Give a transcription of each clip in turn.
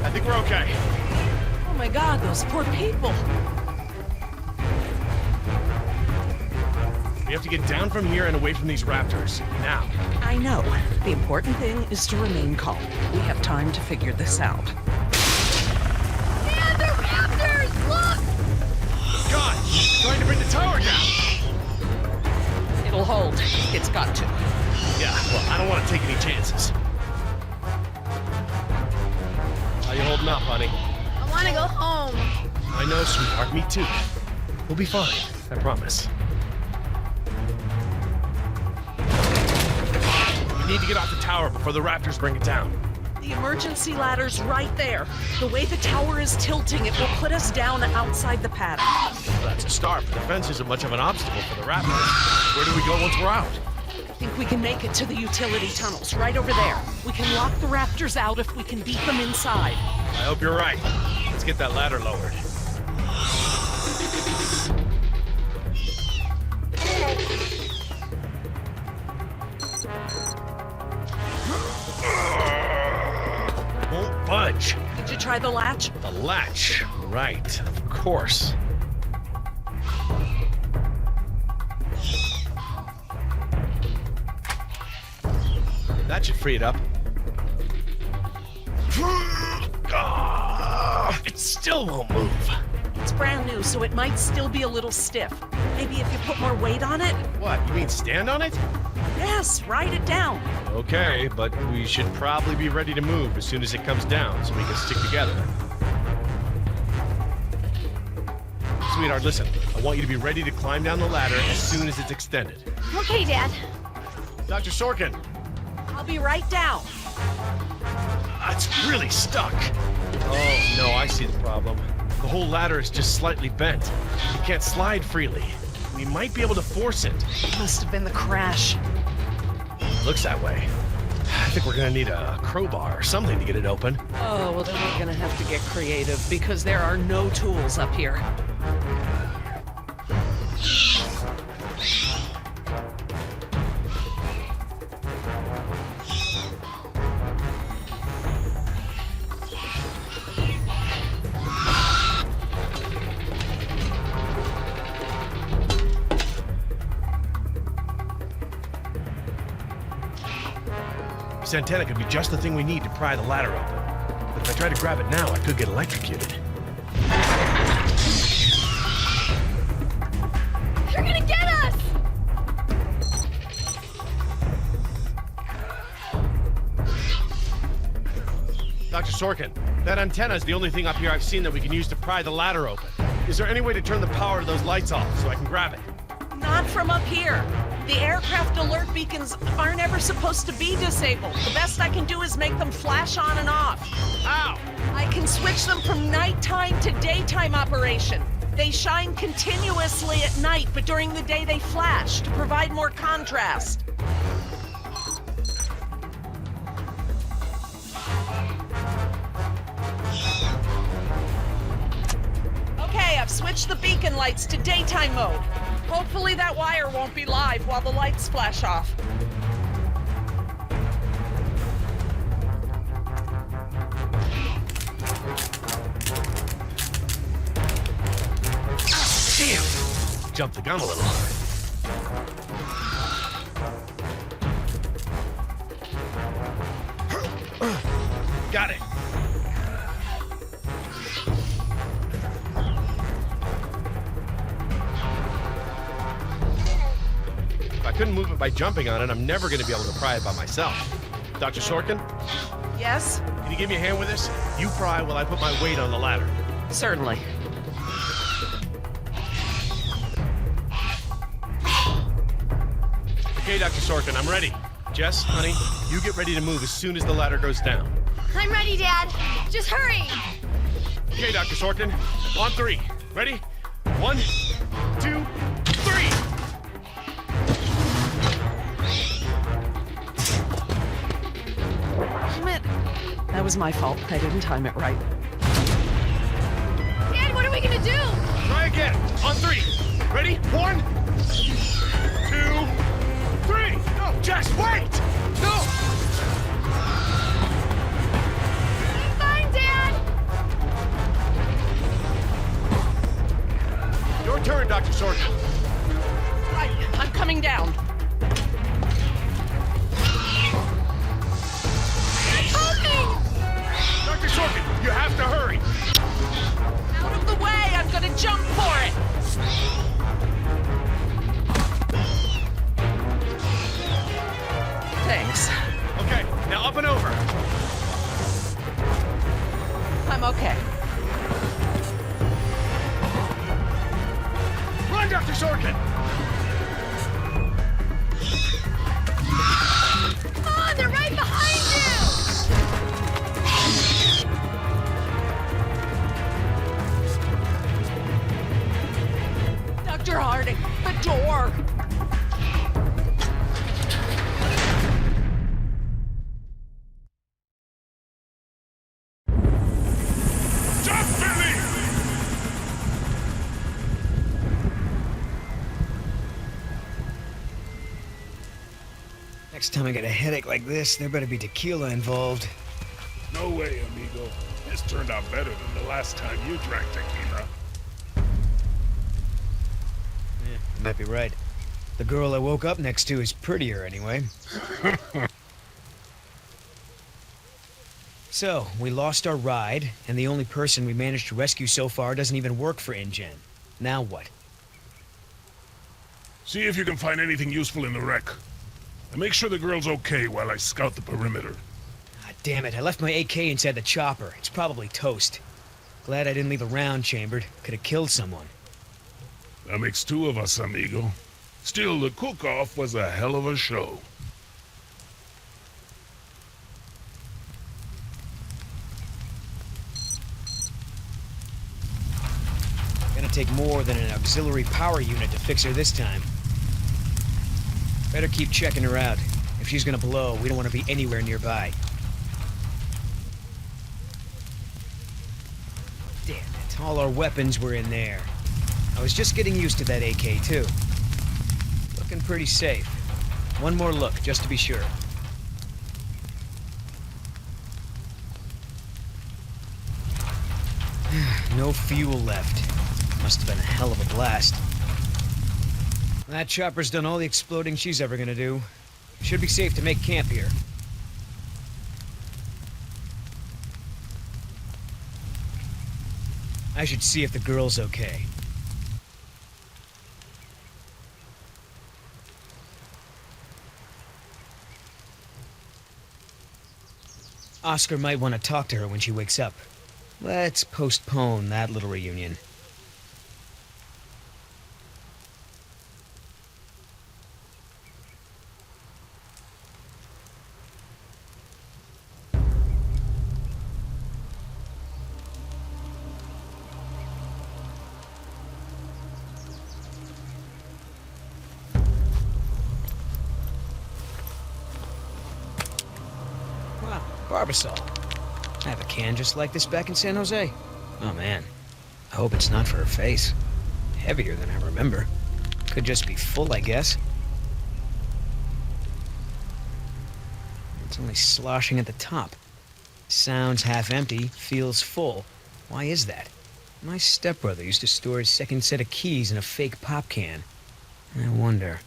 I think we're okay. Oh my god, those poor people. We have to get down from here and away from these raptors. Now. I know. The important thing is to remain calm. We have time to figure this out. Dad, they're raptors! Look! God! Trying to bring the tower down! It'll hold. It's got to. Yeah, well, I don't want to take any chances. How you holding up, honey? I want to go home. I know, sweetheart. Me too. We'll be fine. I promise. We need to get off the tower before the raptors bring it down. The emergency ladder's right there. The way the tower is tilting, it will put us down outside the paddock. Well, that's a start, but the fence isn't much of an obstacle for the raptors. Where do we go once we're out? I think we can make it to the utility tunnels, right over there. We can lock the raptors out if we can beat them inside. I hope you're right. Let's get that ladder lowered. Won't budge. Did you try the latch? The latch. Right, of course. That should free it up. It still won't move. It's brand new, so it might still be a little stiff. Maybe if you put more weight on it? What, you mean stand on it? Yes, write it down. Okay, but we should probably be ready to move as soon as it comes down so we can stick together. Sweetheart, listen. I want you to be ready to climb down the ladder as soon as it's extended. Okay, Dad. Dr. Sorkin! I'll be right down. It's really stuck. Oh, no, I see the problem. The whole ladder is just slightly bent. It can't slide freely. We might be able to force it. Must have been the crash. Looks that way. I think we're gonna need a crowbar or something to get it open. Oh, well then we're gonna have to get creative because there are no tools up here. This antenna could be just the thing we need to pry the ladder open. But if I try to grab it now, I could get electrocuted. They're gonna get us! Dr. Sorkin, that antenna is the only thing up here I've seen that we can use to pry the ladder open. Is there any way to turn the power to those lights off so I can grab it? Not from up here. The aircraft alert beacons aren't ever supposed to be disabled. The best I can do is make them flash on and off. How? I can switch them from nighttime to daytime operation. They shine continuously at night, but during the day they flash to provide more contrast. Okay, I've switched the beacon lights to daytime mode. Hopefully that wire won't be live while the lights flash off. Damn! Jumped the gun a little. Got it. If I couldn't move it by jumping on it, I'm never going to be able to pry it by myself. Dr. Sorkin, Yes? can you give me a hand with this? You pry while I put my weight on the ladder. Certainly. Okay, Dr. Sorkin, I'm ready. Jess, honey, you get ready to move as soon as the ladder goes down. I'm ready, Dad. Just hurry! Okay, Dr. Sorkin, on three. Ready? 1, 2, 3! Damn it. That was my fault. I didn't time it right. Dad, what are we gonna do? Try again, on 3. Ready? 1, 2, 3! No, Jess, wait! No! I'm fine, Dad! You have to hurry! Out of the way! I'm gonna jump for it! Thanks. Okay, now up and over. I'm okay. Run, Dr. Sorkin! Come on, they're right behind you! Dr. Harding, the door! Next time I get a headache like this, there better be tequila involved. No way, amigo. This turned out better than the last time you drank tequila. Yeah, you might be right. The girl I woke up next to is prettier anyway. So, we lost our ride, and the only person we managed to rescue so far doesn't even work for InGen. Now what? See if you can find anything useful in the wreck. And make sure the girl's okay while I scout the perimeter. Ah, damn it, I left my AK inside the chopper. It's probably toast. Glad I didn't leave a round chambered. Could have killed someone. That makes two of us, amigo. Still, the cook-off was a hell of a show. Gonna take more than an auxiliary power unit to fix her this time. Better keep checking her out. If she's gonna blow, we don't want to be anywhere nearby. Damn it, all our weapons were in there. I was just getting used to that AK, too. Looking pretty safe. One more look, just to be sure. No fuel left. Must have been a hell of a blast. That chopper's done all the exploding she's ever gonna do. Should be safe to make camp here. I should see if the girl's okay. Oscar might want to talk to her when she wakes up. Let's postpone that little reunion. Wow, Barbasol. I have a can just like this back in San Jose. Oh man, I hope it's not for her face. Heavier than I remember. Could just be full, I guess. It's only sloshing at the top. Sounds half empty, feels full. Why is that? My stepbrother used to store his second set of keys in a fake pop can. I wonder.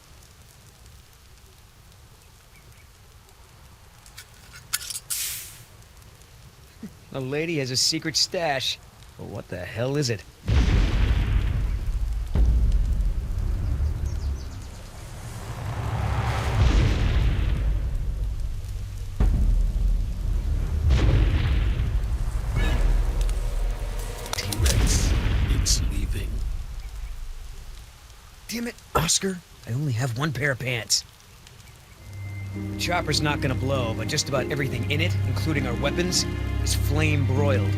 The lady has a secret stash. But what the hell is it? T-Rex, it's leaving. Damn it, Oscar. I only have one pair of pants. The chopper's not gonna blow, but just about everything in it, including our weapons, is flame broiled.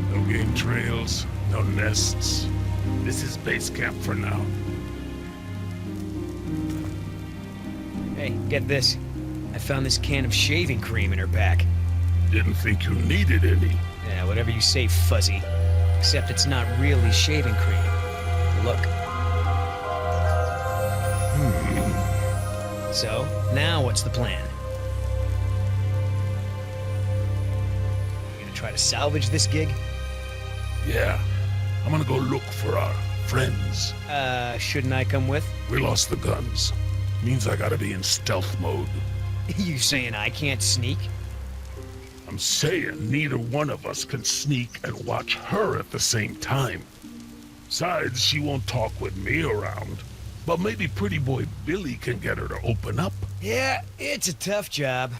No game trails, no nests. This is base camp for now. Hey, get this. I found this can of shaving cream in her pack. Didn't think you needed any. Yeah, whatever you say, Fuzzy. Except it's not really shaving cream. Look. So, now what's the plan? You gonna try to salvage this gig? Yeah, I'm gonna go look for our friends. Shouldn't I come with? We lost the guns. Means I gotta be in stealth mode. You saying I can't sneak? I'm saying neither one of us can sneak and watch her at the same time. Besides, she won't talk with me around. But maybe pretty boy Billy can get her to open up. Yeah, it's a tough job.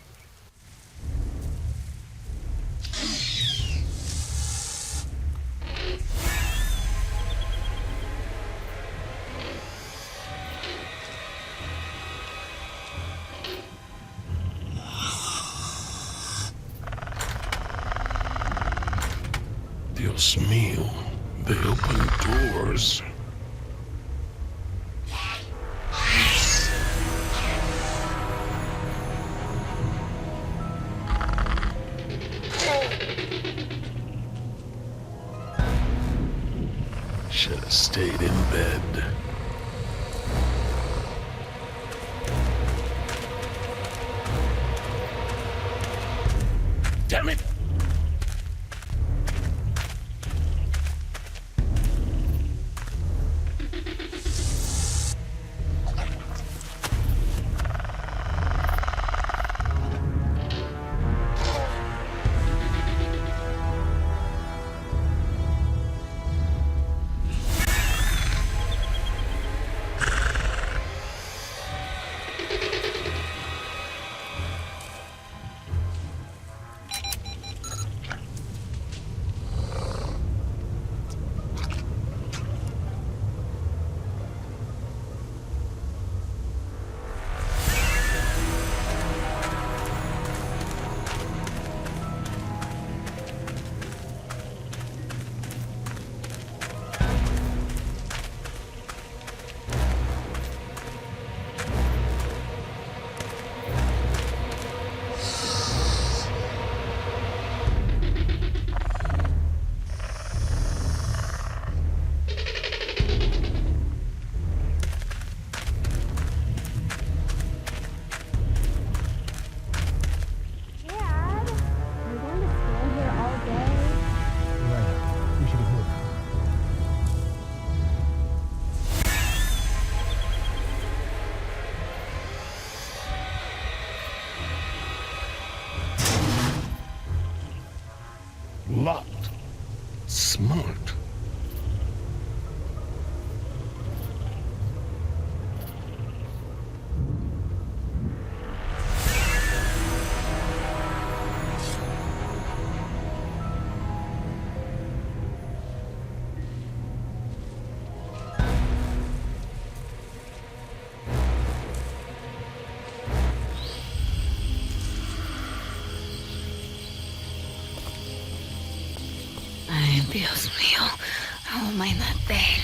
Dios mío, they open doors. Should have stayed in bed. Damn it! Locked. Smart. Ay, Dios mío. How am I not dead?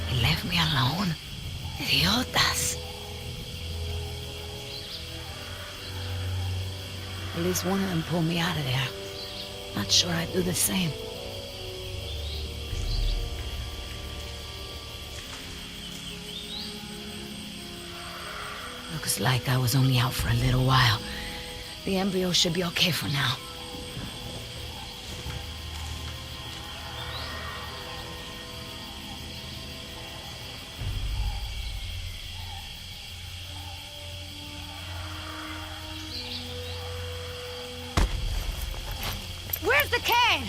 They left me alone. Idiotas. At least one of them pulled me out of there. Not sure I'd do the same. Looks like I was only out for a little while. The embryo should be okay for now. Where's the can?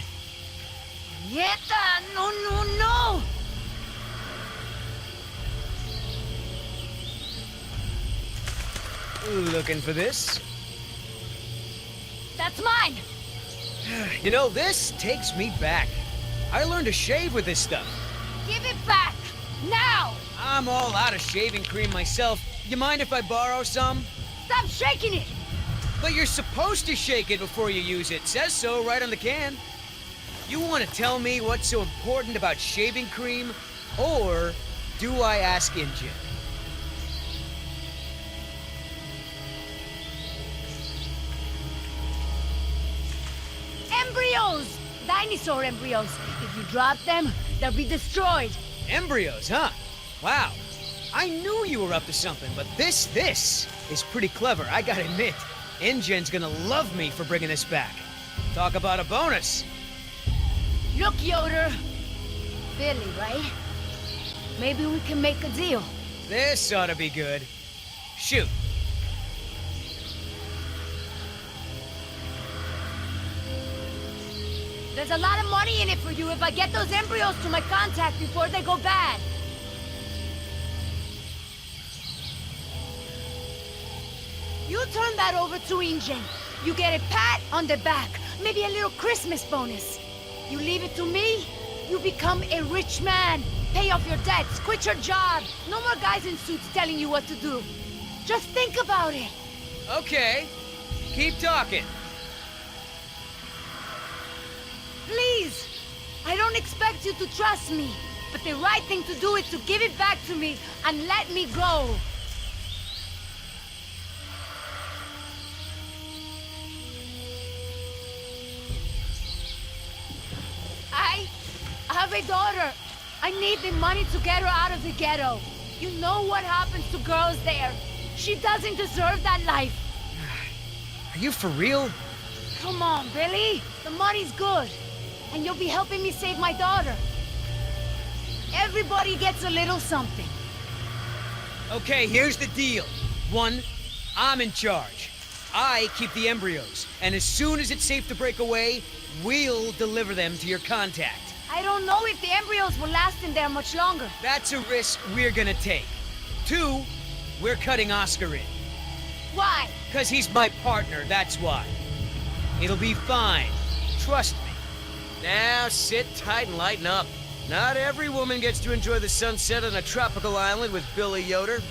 Nieta! No, no, no! Looking for this? That's mine! You know, this takes me back. I learned to shave with this stuff. Give it back! Now! I'm all out of shaving cream myself. You mind if I borrow some? Stop shaking it! But you're supposed to shake it before you use it. Says so right on the can. You want to tell me what's so important about shaving cream? Or do I ask Injun? Embryos! Dinosaur embryos. If you drop them, they'll be destroyed. Embryos, huh? Wow. I knew you were up to something, but this is pretty clever, I gotta admit. Injun's gonna love me for bringing this back. Talk about a bonus. Look, Yoder. Billy, right? Maybe we can make a deal. This ought to be good. Shoot. There's a lot of money in it for you if I get those embryos to my contact before they go bad. You turn that over to Ingen. You get a pat on the back, maybe a little Christmas bonus. You leave it to me, you become a rich man. Pay off your debts, quit your job. No more guys in suits telling you what to do. Just think about it. Okay. Keep talking. Please! I don't expect you to trust me, but the right thing to do is to give it back to me and let me go. I have a daughter. I need the money to get her out of the ghetto. You know what happens to girls there. She doesn't deserve that life. Are you for real? Come on, Billy. The money's good. And you'll be helping me save my daughter. Everybody gets a little something. Okay, here's the deal. 1, I'm in charge. I keep the embryos, and as soon as it's safe to break away, we'll deliver them to your contact. I don't know if the embryos will last in there much longer. That's a risk we're gonna take. 2, we're cutting Oscar in. Why? 'Cause he's my partner, that's why. It'll be fine. Trust me. Now sit tight and lighten up. Not every woman gets to enjoy the sunset on a tropical island with Billy Yoder.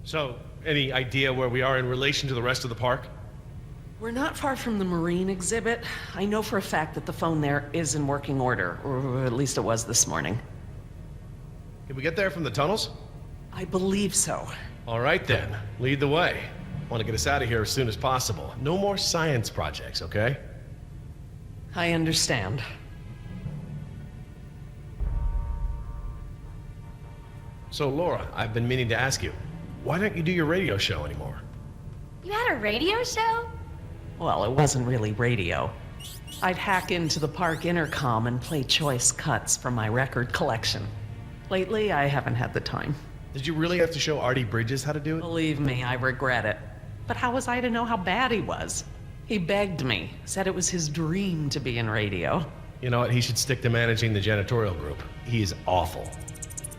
So, any idea where we are in relation to the rest of the park? We're not far from the marine exhibit. I know for a fact that the phone there is in working order, or at least it was this morning. Can we get there from the tunnels? I believe so. All right then, lead the way. Want to get us out of here as soon as possible. No more science projects, okay? I understand. So Laura, I've been meaning to ask you, why don't you do your radio show anymore? You had a radio show? Well, it wasn't really radio. I'd hack into the park intercom and play choice cuts from my record collection. Lately, I haven't had the time. Did you really have to show Artie Bridges how to do it? Believe me, I regret it. But how was I to know how bad he was? He begged me, said it was his dream to be in radio. You know what, he should stick to managing the janitorial group. He is awful.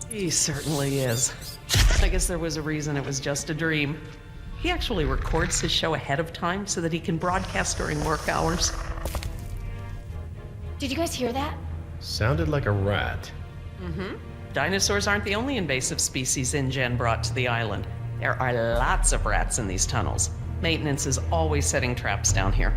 He certainly is. I guess there was a reason it was just a dream. He actually records his show ahead of time so that he can broadcast during work hours. Did you guys hear that? Sounded like a rat. Dinosaurs aren't the only invasive species InGen brought to the island. There are lots of rats in these tunnels. Maintenance is always setting traps down here.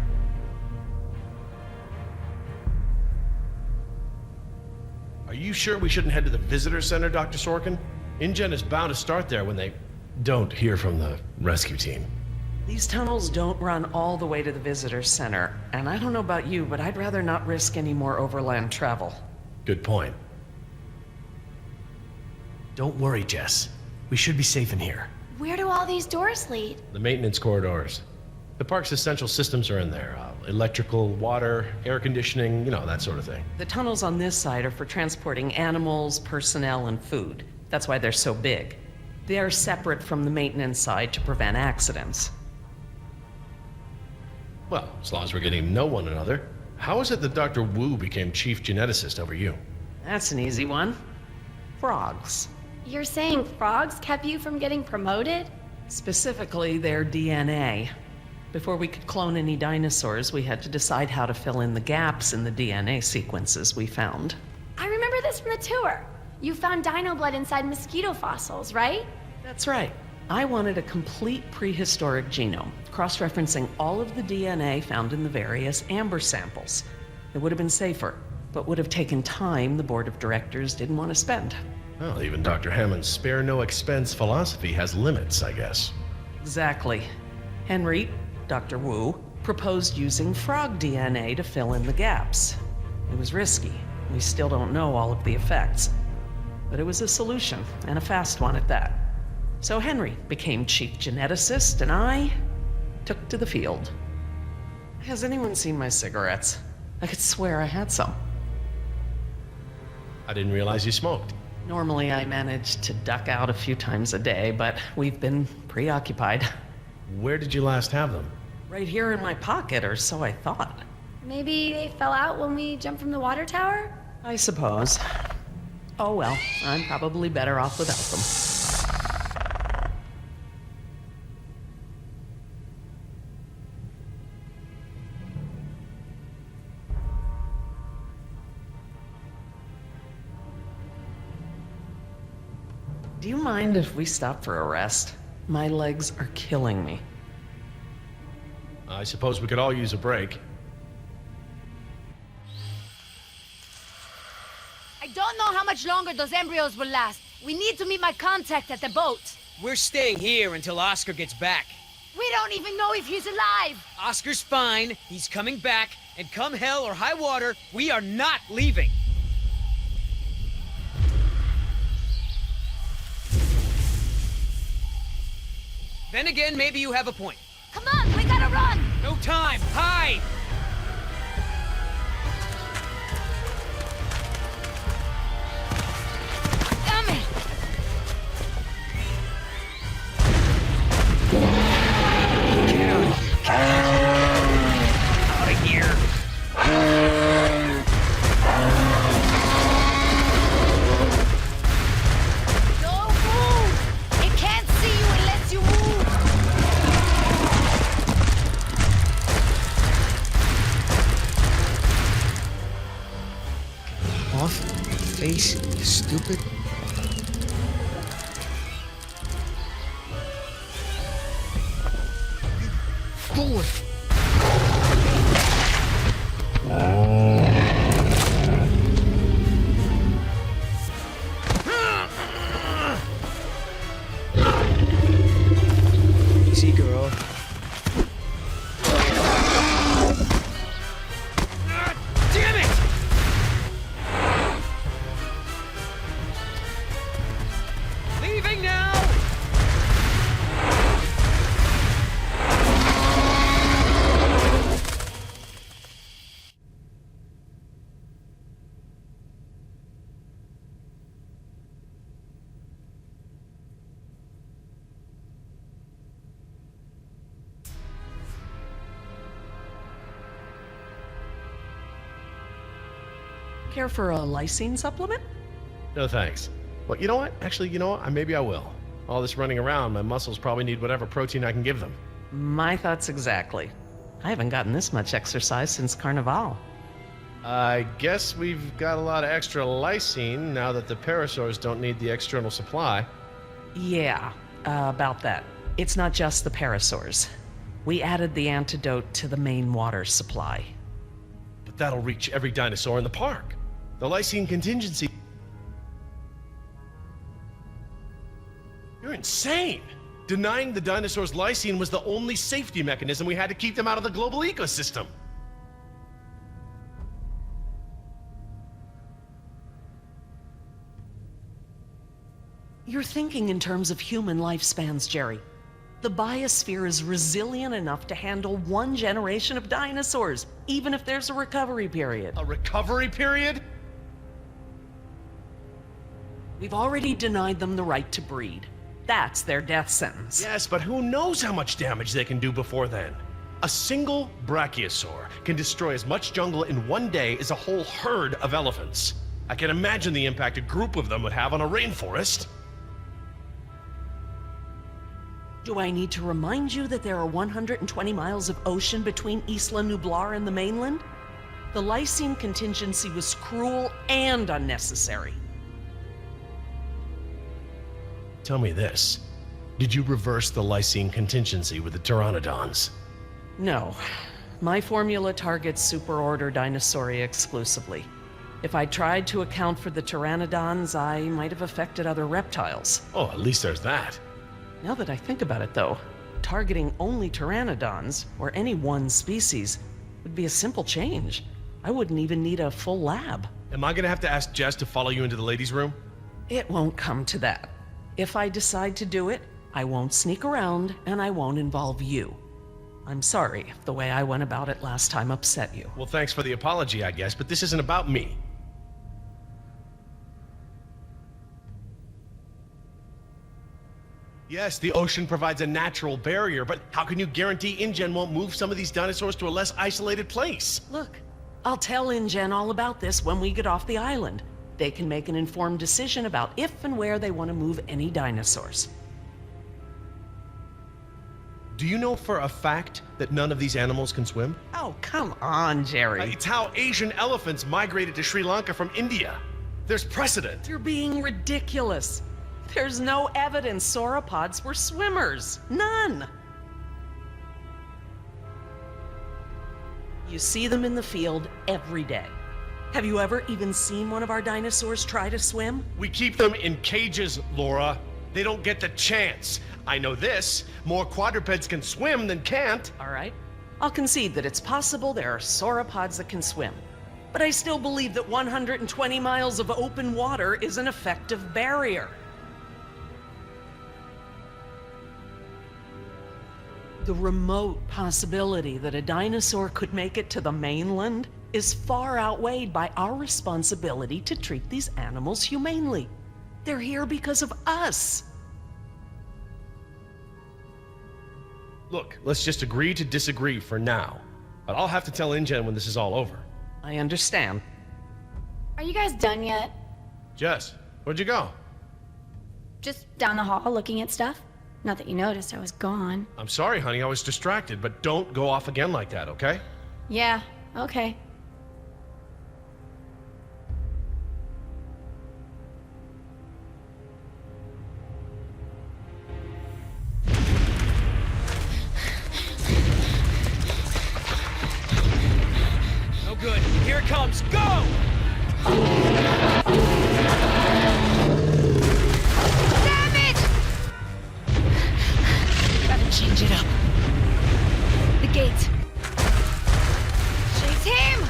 Are you sure we shouldn't head to the visitor center, Dr. Sorkin? InGen is bound to start there when they don't hear from the rescue team. These tunnels don't run all the way to the visitor center, and I don't know about you, but I'd rather not risk any more overland travel. Good point. Don't worry, Jess. We should be safe in here. Where do all these doors lead? The maintenance corridors. The park's essential systems are in there. Electrical, water, air conditioning, you know, that sort of thing. The tunnels on this side are for transporting animals, personnel, and food. That's why they're so big. They're separate from the maintenance side to prevent accidents. Well, as long as we're getting to know one another. How is it that Dr. Wu became chief geneticist over you? That's an easy one. Frogs. You're saying frogs kept you from getting promoted? Specifically, their DNA. Before we could clone any dinosaurs, we had to decide how to fill in the gaps in the DNA sequences we found. I remember this from the tour. You found dino blood inside mosquito fossils, right? That's right. I wanted a complete prehistoric genome, cross-referencing all of the DNA found in the various amber samples. It would have been safer, but would have taken time the board of directors didn't want to spend. Well, even Dr. Hammond's spare no expense philosophy has limits, I guess. Exactly. Henry, Dr. Wu, proposed using frog DNA to fill in the gaps. It was risky. We still don't know all of the effects. but it was a solution, and a fast one at that. So Henry became chief geneticist, and I took to the field. Has anyone seen my cigarettes? I could swear I had some. I didn't realize you smoked. Normally I manage to duck out a few times a day, but we've been preoccupied. Where did you last have them? Right here in my pocket, or so I thought. Maybe they fell out when we jumped from the water tower? I suppose. Oh well, I'm probably better off without them. Do you mind if we stop for a rest? My legs are killing me. I suppose we could all use a break. I don't know how much longer those embryos will last. We need to meet my contact at the boat. We're staying here until Oscar gets back. We don't even know if he's alive. Oscar's fine, he's coming back, and come hell or high water, we are not leaving. Then again, maybe you have a point. Come on, we gotta run! No time, hide! Damn it! Get out of here. Don't move! It can't see you unless you move! Off, face, stupid. Forward. Easy, girl. Damn it! Leaving now! Care for a lysine supplement? No thanks. Well, you know what? Actually, you know what? Maybe I will. All this running around, my muscles probably need whatever protein I can give them. My thoughts exactly. I haven't gotten this much exercise since Carnival. I guess we've got a lot of extra lysine now that the parasaurs don't need the external supply. Yeah, about that. It's not just the parasaurs. We added the antidote to the main water supply. But that'll reach every dinosaur in the park. The lysine contingency... You're insane! Denying the dinosaurs lysine was the only safety mechanism we had to keep them out of the global ecosystem. You're thinking in terms of human lifespans, Jerry. The biosphere is resilient enough to handle one generation of dinosaurs, even if there's a recovery period. A recovery period? We've already denied them the right to breed. That's their death sentence. Yes, but who knows how much damage they can do before then? A single brachiosaur can destroy as much jungle in one day as a whole herd of elephants. I can imagine the impact a group of them would have on a rainforest. Do I need to remind you that there are 120 miles of ocean between Isla Nublar and the mainland? The lysine contingency was cruel and unnecessary. Tell me this. Did you reverse the lysine contingency with the pteranodons? No. My formula targets superorder Dinosauria exclusively. If I tried to account for the pteranodons, I might have affected other reptiles. Oh, at least there's that. Now that I think about it, though, targeting only pteranodons, or any one species, would be a simple change. I wouldn't even need a full lab. Am I gonna have to ask Jess to follow you into the ladies' room? It won't come to that. If I decide to do it, I won't sneak around and I won't involve you. I'm sorry if the way I went about it last time upset you. Well, thanks for the apology, I guess, but this isn't about me. Yes, the ocean provides a natural barrier, but how can you guarantee InGen won't move some of these dinosaurs to a less isolated place? Look, I'll tell InGen all about this when we get off the island. They can make an informed decision about if and where they want to move any dinosaurs. Do you know for a fact that none of these animals can swim? Oh, come on, Jerry. It's how Asian elephants migrated to Sri Lanka from India. There's precedent. You're being ridiculous. There's no evidence sauropods were swimmers. None. You see them in the field every day. Have you ever even seen one of our dinosaurs try to swim? We keep them in cages, Laura. They don't get the chance. I know this. More quadrupeds can swim than can't. All right. I'll concede that it's possible there are sauropods that can swim. But I still believe that 120 miles of open water is an effective barrier. The remote possibility that a dinosaur could make it to the mainland is far outweighed by our responsibility to treat these animals humanely. They're here because of us. Look, let's just agree to disagree for now. But I'll have to tell InGen when this is all over. I understand. Are you guys done yet? Jess, where'd you go? Just down the hall looking at stuff? Not that you noticed I was gone. I'm sorry, honey, I was distracted, but don't go off again like that, okay? Yeah, okay. No good. Here it comes. Go! Damn it! Gotta change it up. The gate. Chase him!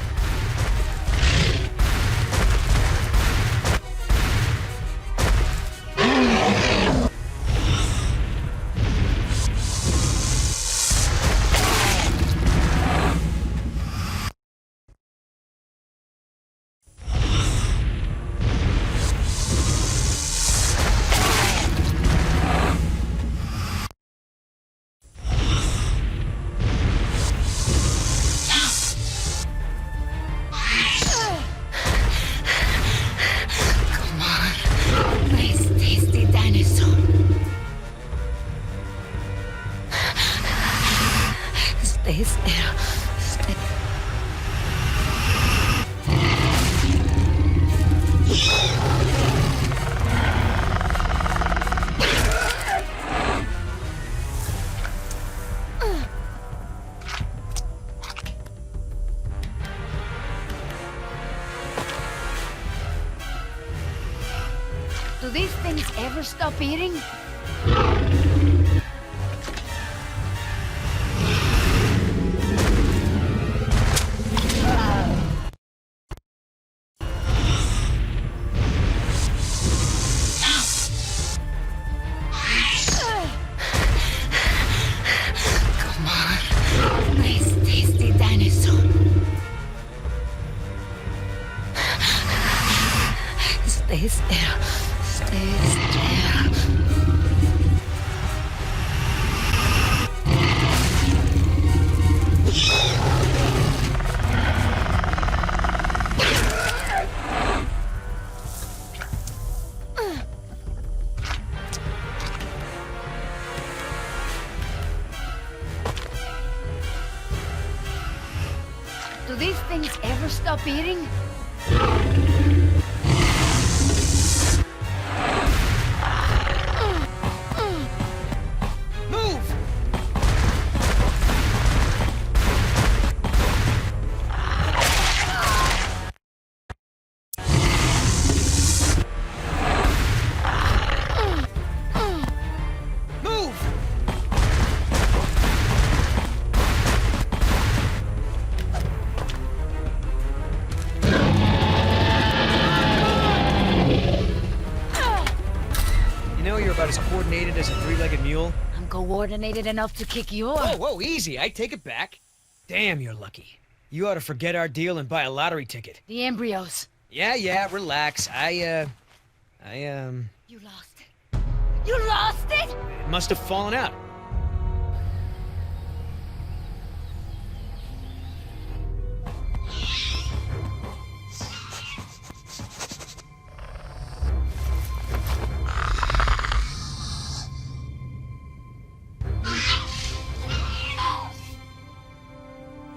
Nice, tasty dinosaur. Stay still. Stay. Do these things ever stop eating? Come on. Nice, tasty dinosaur. Stay still. Stay still. Do these things ever stop eating? Move! Move! You know you're about as coordinated as a three-legged mule. I'm coordinated enough to kick your... Whoa, whoa, easy. I take it back. Damn, you're lucky. You ought to forget our deal and buy a lottery ticket. The embryos. Yeah, relax. You lost it. You lost it? It must have fallen out.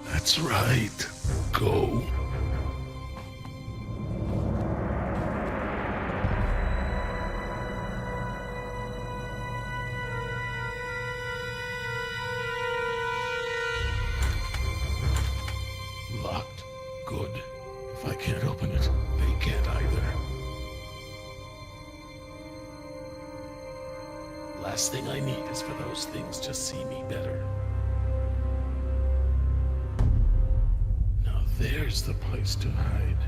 That's right. Go. Locked. Good. If I can't open it, they can't either. Last thing I need is for those things to see me better. Now there's the place to hide.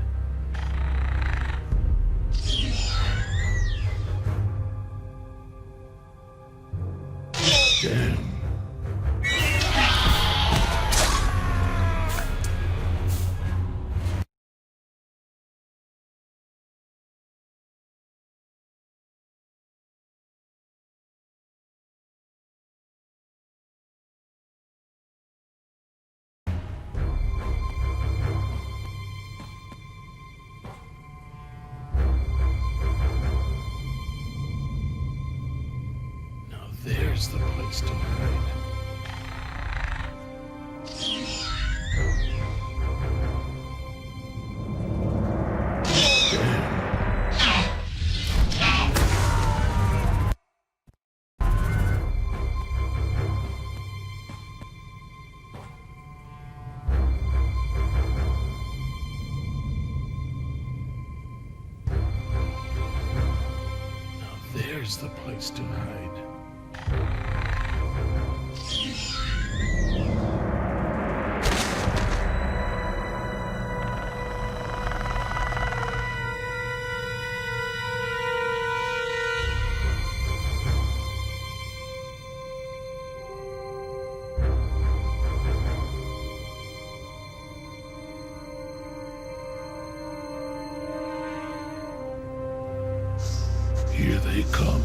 Damn. Now there's the place to hide. Now there's the place to hide. Here they come.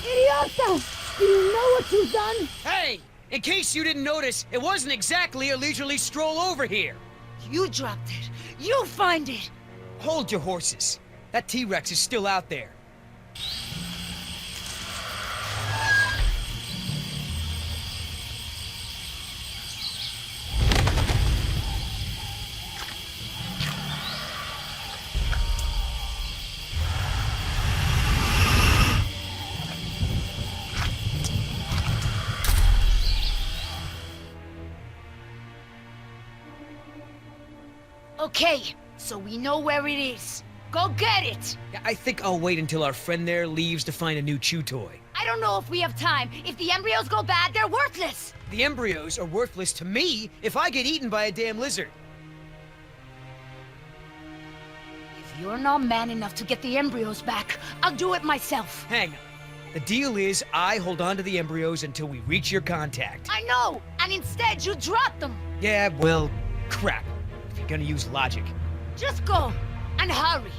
Idiota! Do you know what you've done? Hey! In case you didn't notice, it wasn't exactly a leisurely stroll over here. You dropped it. You find it. Hold your horses. That T-Rex is still out there. Okay, so we know where it is. Go get it! I think I'll wait until our friend there leaves to find a new chew toy. I don't know if we have time. If the embryos go bad, they're worthless! The embryos are worthless to me if I get eaten by a damn lizard. If you're not man enough to get the embryos back, I'll do it myself. Hang on. The deal is I hold on to the embryos until we reach your contact. I know! And instead, you drop them! Yeah, well, crap. If you're gonna use logic. Just go! And hurry!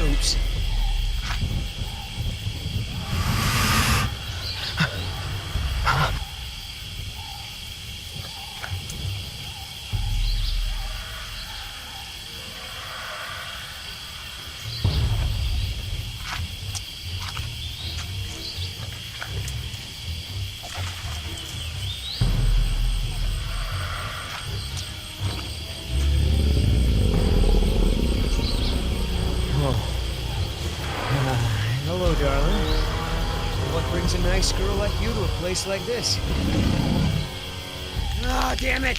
Oops. brings a nice girl like you to a place like this? Ah, damn it!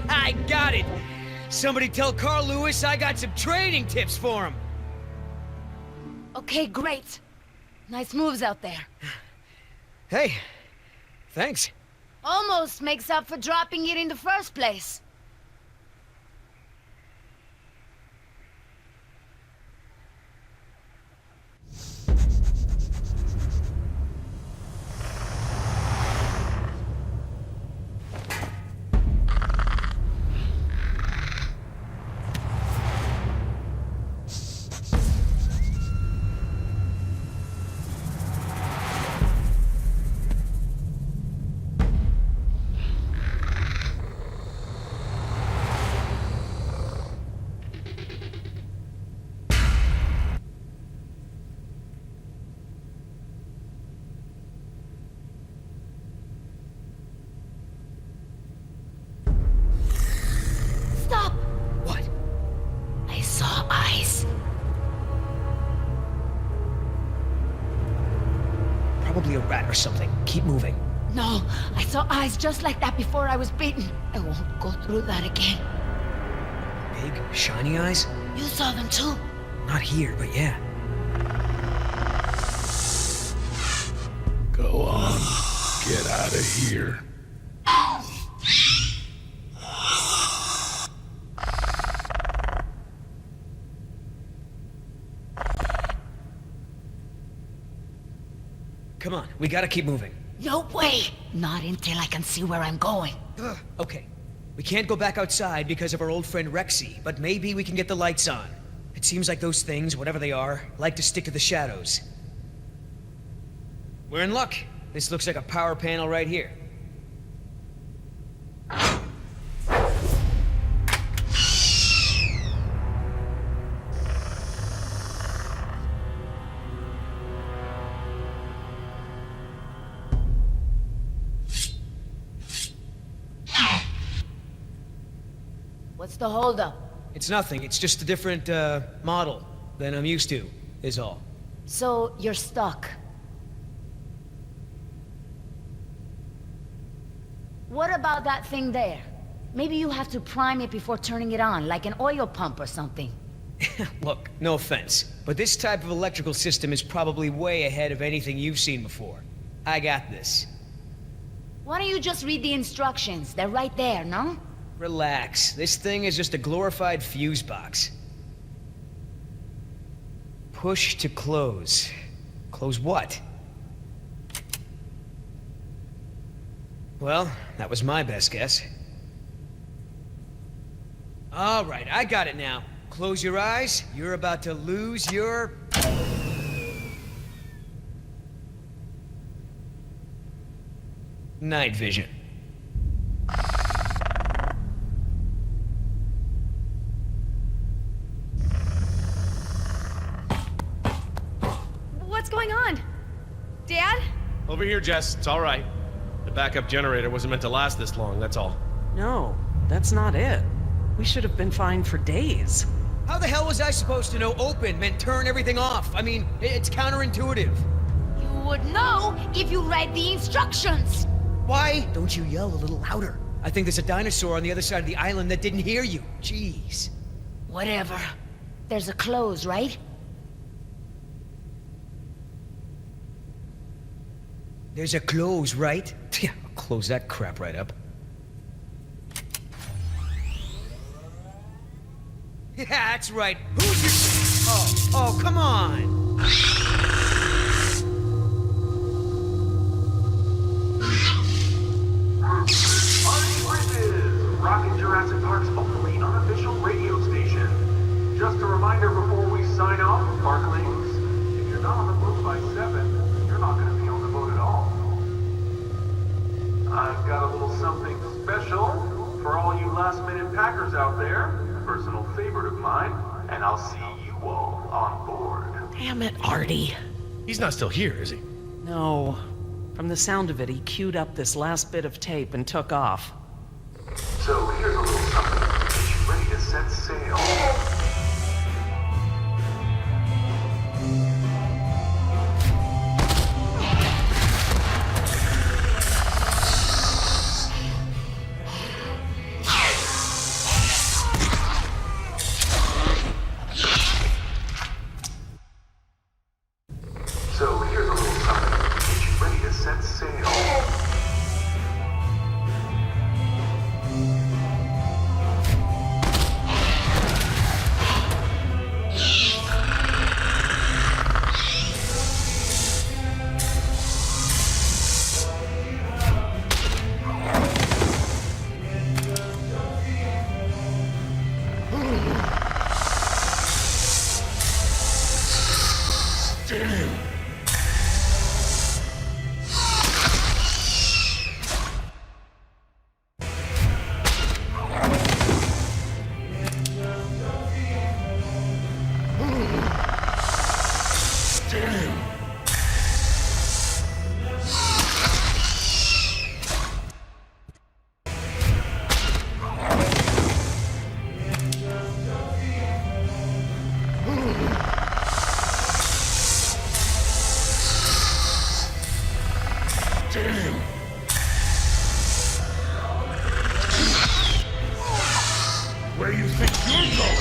I got it! Somebody tell Carl Lewis I got some training tips for him! Okay, great. Nice moves out there. Hey, thanks. Almost makes up for dropping it in the first place. Stop! What? I saw eyes. Probably a rat or something. Keep moving. No, I saw eyes just like that before I was bitten. I won't go through that again. Big, shiny eyes? You saw them too. Not here, but yeah. Go on. Get out of here. Come on, we gotta keep moving. No way! Not until I can see where I'm going. Okay, we can't go back outside because of our old friend Rexy, but maybe we can get the lights on. It seems like those things, whatever they are, like to stick to the shadows. We're in luck. This looks like a power panel right here. What's the holdup? It's nothing, it's just a different, model than I'm used to, is all. So, you're stuck. What about that thing there? Maybe you have to prime it before turning it on, like an oil pump or something. Look, no offense, but this type of electrical system is probably way ahead of anything you've seen before. I got this. Why don't you just read the instructions? They're right there, no? Relax. This thing is just a glorified fuse box. Push to close. Close what? Well, that was my best guess. All right, I got it now. Close your eyes. You're about to lose your... night vision. What's going on? Dad? Over here, Jess. It's all right. The backup generator wasn't meant to last this long, that's all. No, that's not it. We should have been fine for days. How the hell was I supposed to know open meant turn everything off? I mean, it's counterintuitive. You would know if you read the instructions. Why don't you yell a little louder? I think there's a dinosaur on the other side of the island that didn't hear you. Jeez. Whatever. There's a close, right? There's a close, right? Yeah, I'll close that crap right up. Yeah, that's right. Who's your... Oh, come on! Rockin' Jurassic Park's only unofficial radio station. Just a reminder before we sign off, Parklings, if you're not on the boat by 7, you're not going to be on the boat at all. I've got a little something special for all you last-minute packers out there. A personal favorite of mine, and I'll see you all on board. Damn it, Artie. He's not still here, is he? No. From the sound of it, he queued up this last bit of tape and took off. So here's a little something to get you ready to set sail. So here's a little something to get you ready to set sail. Where you think you're going?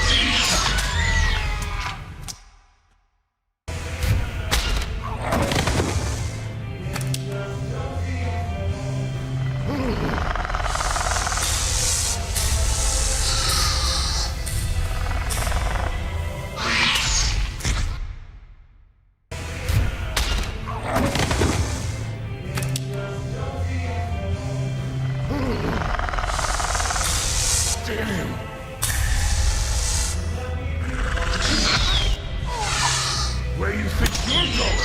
Where you think you're going?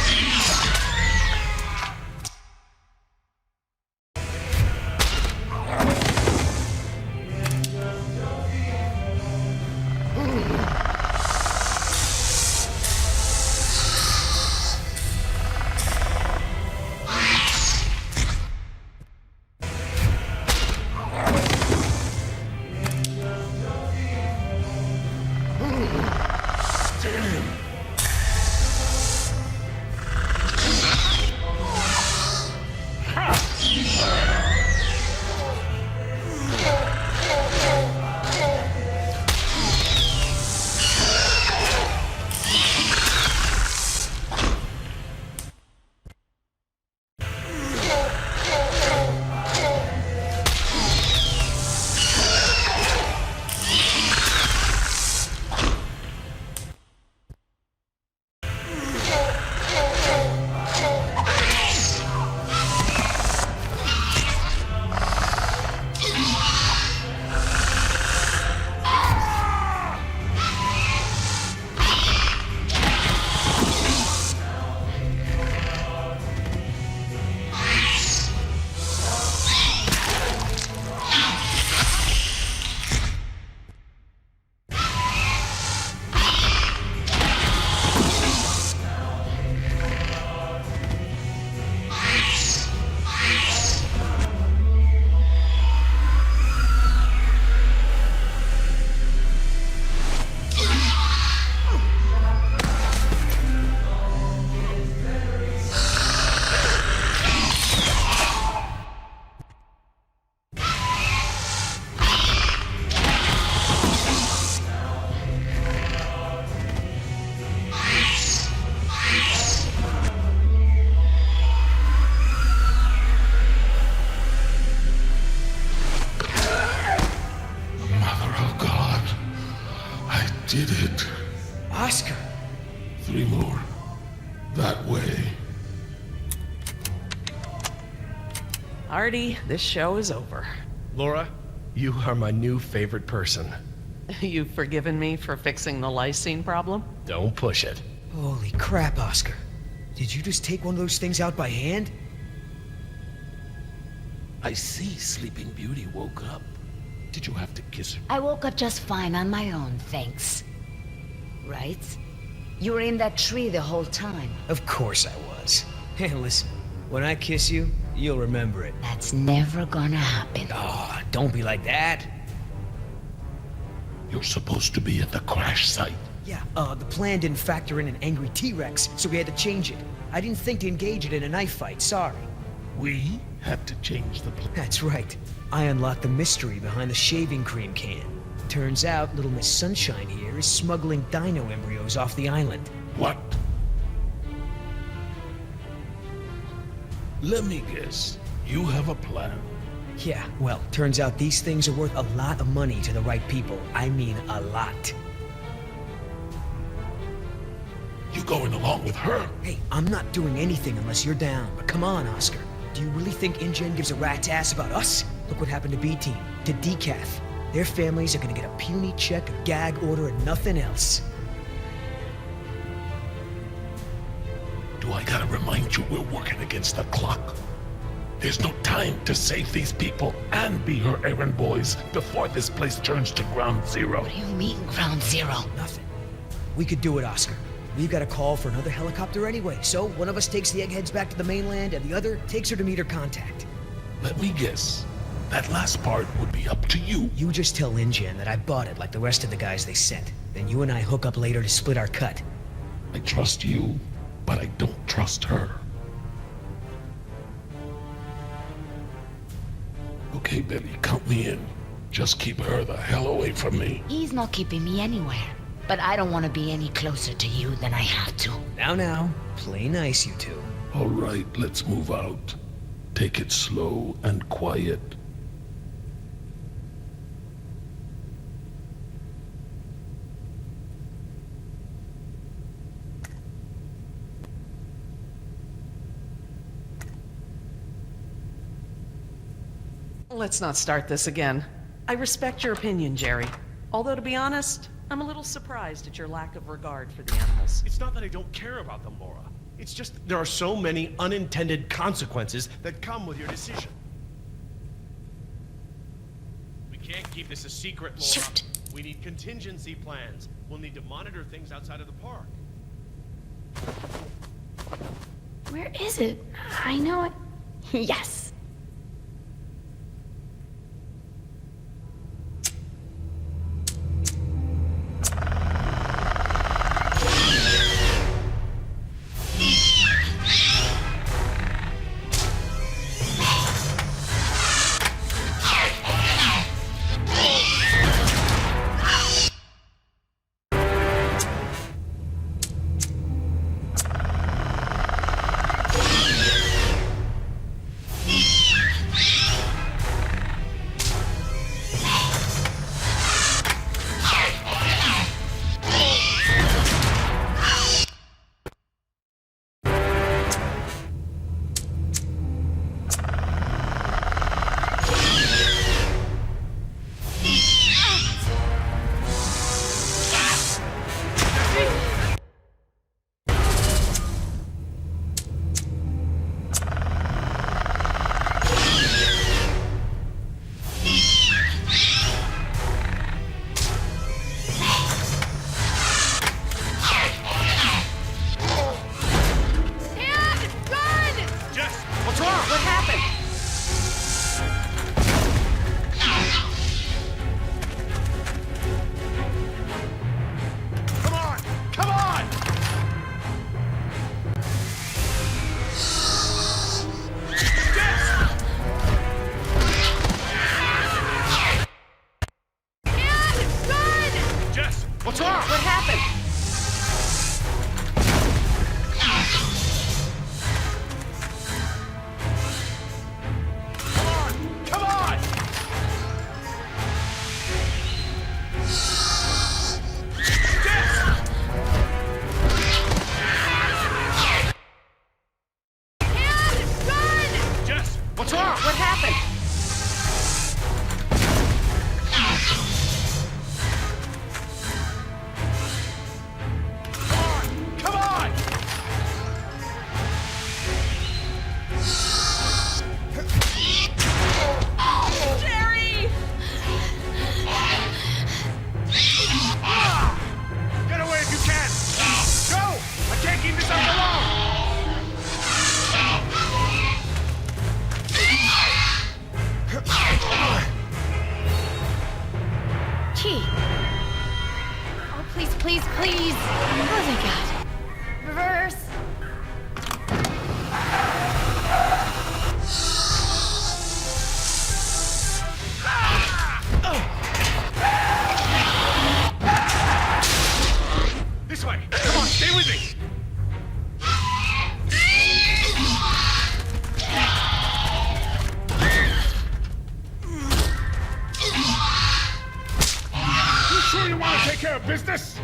Did it. Oscar! 3 more. That way. Artie, this show is over. Laura, you are my new favorite person. You've forgiven me for fixing the lysine problem? Don't push it. Holy crap, Oscar. Did you just take one of those things out by hand? I see Sleeping Beauty woke up. Did you have to kiss her? I woke up just fine on my own, thanks. Right? You were in that tree the whole time. Of course I was. Hey, listen. When I kiss you, you'll remember it. That's never gonna happen. Ah, don't be like that. You're supposed to be at the crash site. Yeah, the plan didn't factor in an angry T-Rex, so we had to change it. I didn't think to engage it in a knife fight, sorry. We had to change the plan. That's right. I unlocked the mystery behind the shaving cream can. Turns out Little Miss Sunshine here is smuggling dino embryos off the island. What? Let me guess. You have a plan. Yeah, well, turns out these things are worth a lot of money to the right people. I mean, a lot. You going along with her? Hey, I'm not doing anything unless you're down. But come on, Oscar. Do you really think InGen gives a rat's ass about us? Look what happened to B-Team, to Decaf. Their families are gonna get a puny check, a gag order, and nothing else. Do I gotta remind you we're working against the clock? There's no time to save these people and be her errand boys before this place turns to ground zero. What do you mean, ground zero? Nothing. We could do it, Oscar. We've got a call for another helicopter anyway, so one of us takes the eggheads back to the mainland, and the other takes her to meet her contact. Let me guess. That last part would be up to you. You just tell InGen that I bought it like the rest of the guys they sent. Then you and I hook up later to split our cut. I trust you, but I don't trust her. Okay, Billy, count me in. Just keep her the hell away from me. He's not keeping me anywhere. But I don't want to be any closer to you than I have to. Now, play nice, you two. All right, let's move out. Take it slow and quiet. Let's not start this again. I respect your opinion, Jerry. Although, to be honest, I'm a little surprised at your lack of regard for the animals. It's not that I don't care about them, Laura. It's just there are so many unintended consequences that come with your decision. We can't keep this a secret, Laura. Shoot. We need contingency plans. We'll need to monitor things outside of the park. Where is it? I know it. Yes. Please, please, please. Oh, thank God. Reverse. This way! Come on, stay with me! You sure you want to take care of business?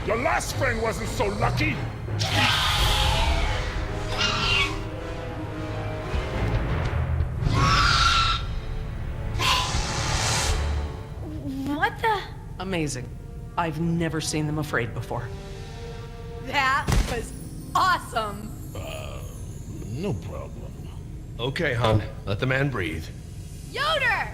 Your last friend wasn't so lucky. What the? Amazing. I've never seen them afraid before. That was awesome. No problem. Okay, hon. Let the man breathe. Yoder!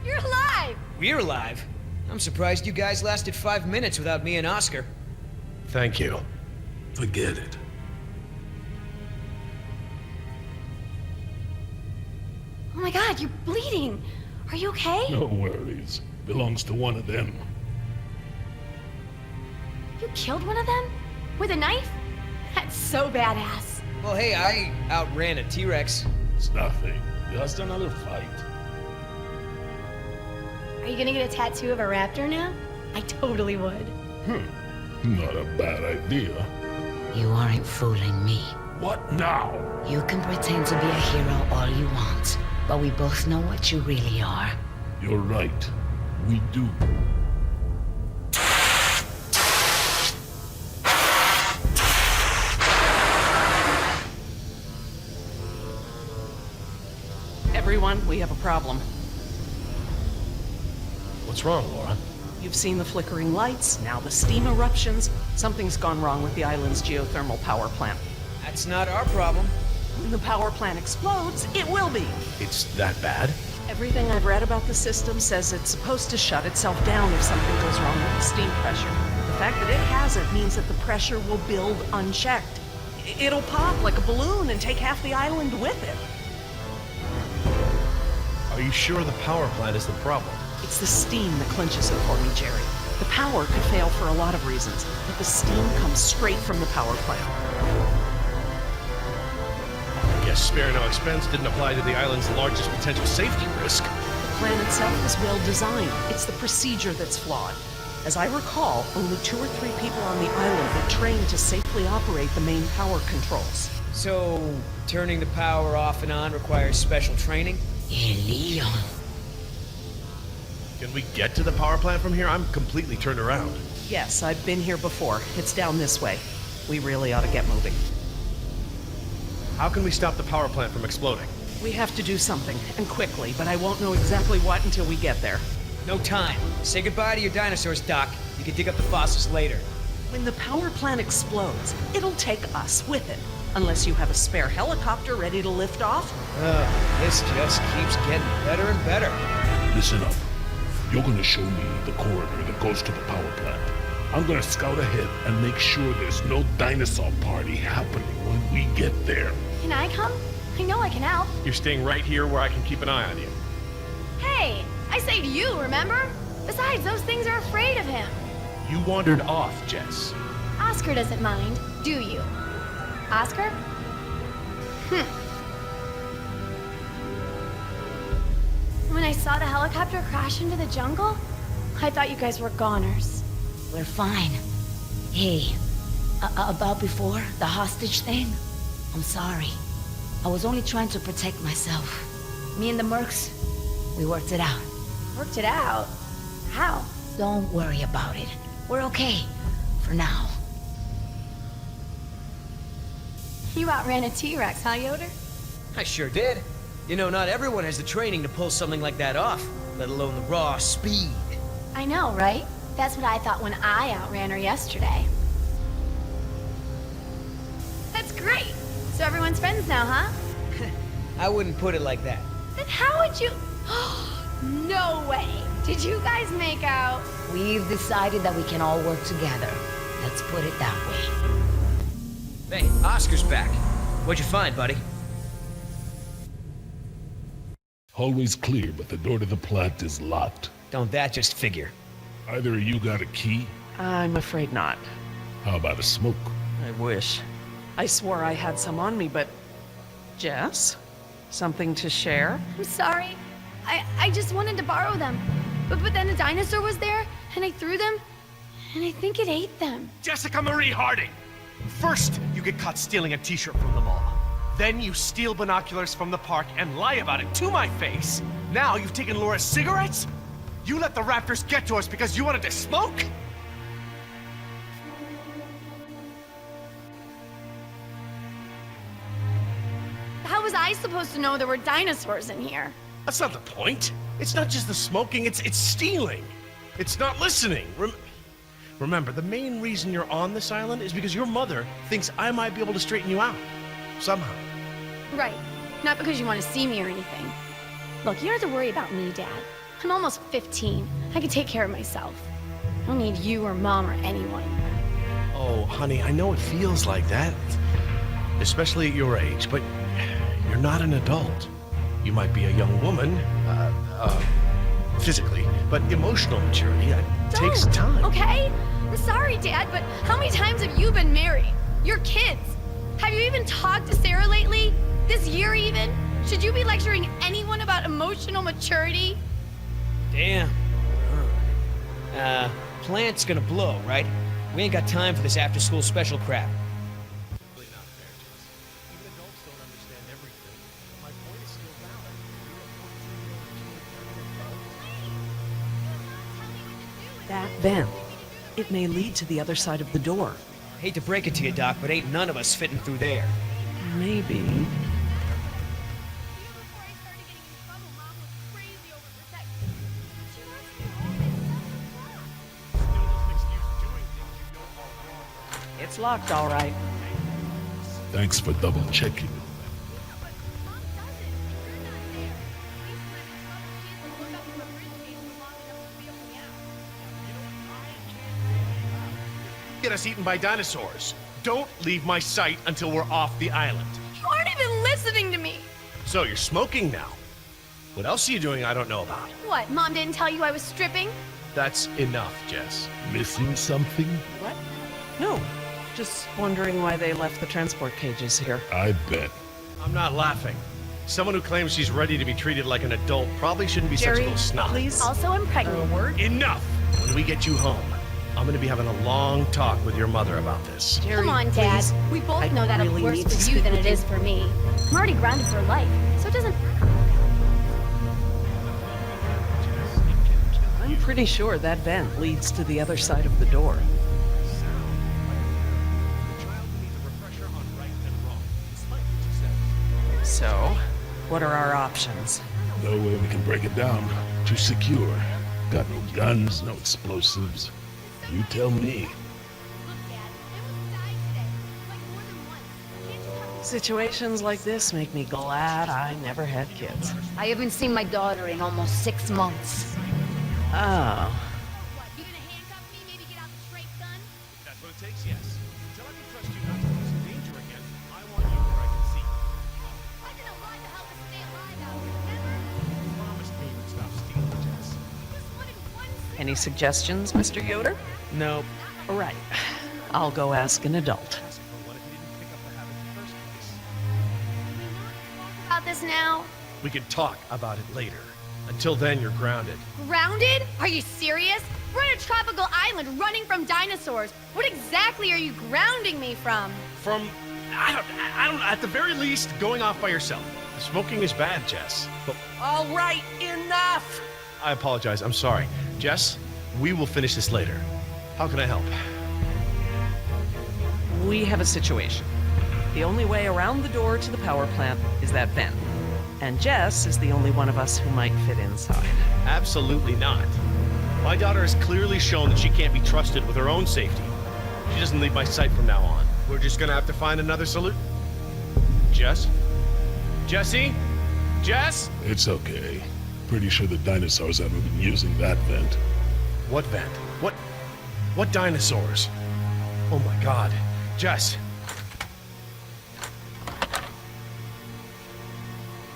You're alive! We're alive. I'm surprised you guys lasted 5 minutes without me and Oscar. Thank you. Forget it. Oh my God, you're bleeding. Are you okay? No worries. Belongs to one of them. You killed one of them? With a knife? That's so badass. Well, hey, I outran a T-Rex. It's nothing. Just another fight. Are you gonna get a tattoo of a raptor now? I totally would. Not a bad idea. You aren't fooling me. What now? You can pretend to be a hero all you want, but we both know what you really are. You're right. We do. Everyone, we have a problem. What's wrong, Laura? You've seen the flickering lights, now the steam eruptions. Something's gone wrong with the island's geothermal power plant. That's not our problem. When the power plant explodes, it will be. It's that bad? Everything I've read about the system says it's supposed to shut itself down if something goes wrong with the steam pressure. The fact that it hasn't means that the pressure will build unchecked. It'll pop like a balloon and take half the island with it. Are you sure the power plant is the problem? It's the steam that clinches it for me, Jerry. The power could fail for a lot of reasons, but the steam comes straight from the power plant. I guess spare no expense didn't apply to the island's largest potential safety risk. The plan itself is well designed. It's the procedure that's flawed. As I recall, only 2 or 3 people on the island were trained to safely operate the main power controls. So, turning the power off and on requires special training? Leon. Can we get to the power plant from here? I'm completely turned around. Yes, I've been here before. It's down this way. We really ought to get moving. How can we stop the power plant from exploding? We have to do something, and quickly, but I won't know exactly what until we get there. No time. Say goodbye to your dinosaurs, Doc. You can dig up the fossils later. When the power plant explodes, it'll take us with it. Unless you have a spare helicopter ready to lift off. This just keeps getting better and better. Listen up. You're gonna show me the corridor that goes to the power plant. I'm gonna scout ahead and make sure there's no dinosaur party happening when we get there. Can I come? I know I can help. You're staying right here where I can keep an eye on you. Hey, I saved you, remember? Besides, those things are afraid of him. You wandered off, Jess. Oscar doesn't mind, do you? Oscar? When I saw the helicopter crash into the jungle, I thought you guys were goners. We're fine. Hey, about before, the hostage thing? I'm sorry. I was only trying to protect myself. Me and the mercs, we worked it out. Worked it out? How? Don't worry about it. We're okay. For now. You outran a T-Rex, huh, Yoder? I sure did. You know, not everyone has the training to pull something like that off, let alone the raw speed. I know, right? That's what I thought when I outran her yesterday. That's great! So everyone's friends now, huh? I wouldn't put it like that. Then how would you... No way! Did you guys make out? We've decided that we can all work together. Let's put it that way. Hey, Oscar's back. What'd you find, buddy? Hallway's clear, but the door to the plant is locked. Don't that just figure? Either of you got a key? I'm afraid not. How about a smoke? I wish. I swore I had some on me, but... Jess? Something to share? I'm sorry. I just wanted to borrow them. But then a dinosaur was there, and I threw them, and I think it ate them. Jessica Marie Harding! First, you get caught stealing a t-shirt from the mall. Then you steal binoculars from the park and lie about it to my face. Now you've taken Laura's cigarettes? You let the raptors get to us because you wanted to smoke? How was I supposed to know there were dinosaurs in here? That's not the point. It's not just the smoking, it's stealing. It's not listening. Remember, the main reason you're on this island is because your mother thinks I might be able to straighten you out. Somehow. Right. Not because you want to see me or anything. Look, you don't have to worry about me, Dad. I'm almost 15. I can take care of myself. I don't need you or Mom or anyone. Oh, honey, I know it feels like that. Especially at your age, but you're not an adult. You might be a young woman, physically, but emotional maturity, takes time. Okay? I'm sorry, Dad, but how many times have you been married? Your kids. Have you even talked to Sarah lately? This year even? Should you be lecturing anyone about emotional maturity? Damn. Plant's gonna blow, right? We ain't got time for this after-school special crap. That vent. It may lead to the other side of the door. Hate to break it to you, Doc, but ain't none of us fitting through there. Maybe. It's locked, all right. Thanks for double checking. Get us eaten by dinosaurs. Don't leave my sight until we're off the island. You aren't even listening to me. So you're smoking now. What else are you doing I don't know about? What, Mom didn't tell you I was stripping? That's enough, Jess. Missing something? What? No. Just wondering why they left the transport cages here. I bet. I'm not laughing. Someone who claims she's ready to be treated like an adult probably shouldn't be such a Jerry, little snot. please. Also, I'm pregnant. A word? Enough! When we get you home, I'm gonna be having a long talk with your mother about this. Jerry, Come on, Dad. please. We both I know that'll really be worse need to for you speak than with it is for me. I'm already grounded for life, so it doesn't... I'm pretty sure that vent leads to the other side of the door. So, what are our options? No way we can break it down. Too secure. Got no guns, no explosives. You tell me. Look, Dad, I almost died today. Like, more than once. Can't you have... Situations like this make me glad I never had kids. I haven't seen my daughter in almost 6 months. Oh. What, you gonna handcuff me, maybe get out the straight gun? That's what it takes, yes. Until I can trust you not to pose a danger again, I want you where I can see you. I did a lot to help us stay alive out here, remember? You promised me you'd stop stealing, Jess. Just wanted one cigarette. Any suggestions, Mr. Yoder? Nope. All right. I'll go ask an adult. What if you didn't pick up the habit in the first place? About this now? We can talk about it later. Until then, you're grounded. Grounded? Are you serious? We're on a tropical island running from dinosaurs. What exactly are you grounding me from? From, I don't, at the very least, going off by yourself. The smoking is bad, Jess. But All right, enough! I apologize, I'm sorry. Jess, we will finish this later. How can I help? We have a situation. The only way around the door to the power plant is that vent. And Jess is the only one of us who might fit inside. Absolutely not. My daughter has clearly shown that she can't be trusted with her own safety. She doesn't leave my sight from now on. We're just gonna have to find another solution. Jess? Jessie? Jess? It's okay. Pretty sure the dinosaurs haven't been using that vent. What vent? What dinosaurs? Oh my god. Jess,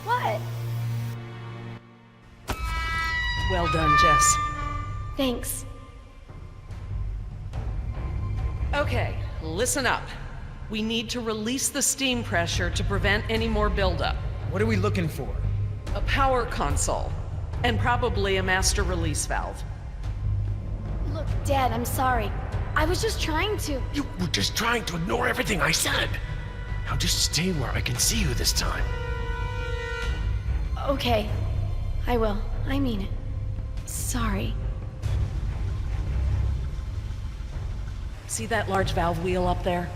What? Well done, Jess. Thanks. Okay, listen up. We need to release the steam pressure to prevent any more buildup. What are we looking for? A power console. And probably a master release valve. Look, Dad, I'm sorry. I was just trying to... You were just trying to ignore everything I said. Now just stay where I can see you this time. Okay. I will. I mean it. Sorry. See that large valve wheel up there?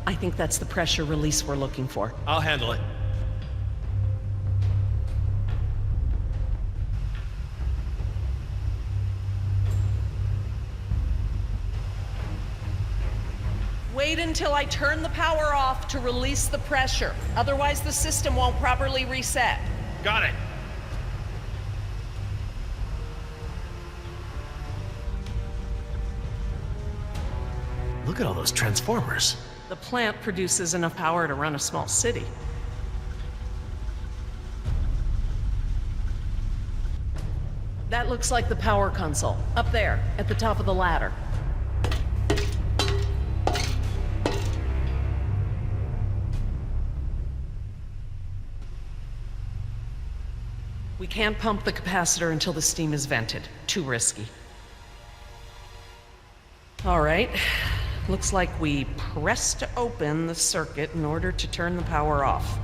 I think that's the pressure release we're looking for. I'll handle it. Wait until I turn the power off to release the pressure. Otherwise, the system won't properly reset. Got it. Look at all those transformers. The plant produces enough power to run a small city. That looks like the power console, up there, at the top of the ladder. We can't pump the capacitor until the steam is vented. Too risky. All right. Looks like we pressed open the circuit in order to turn the power off.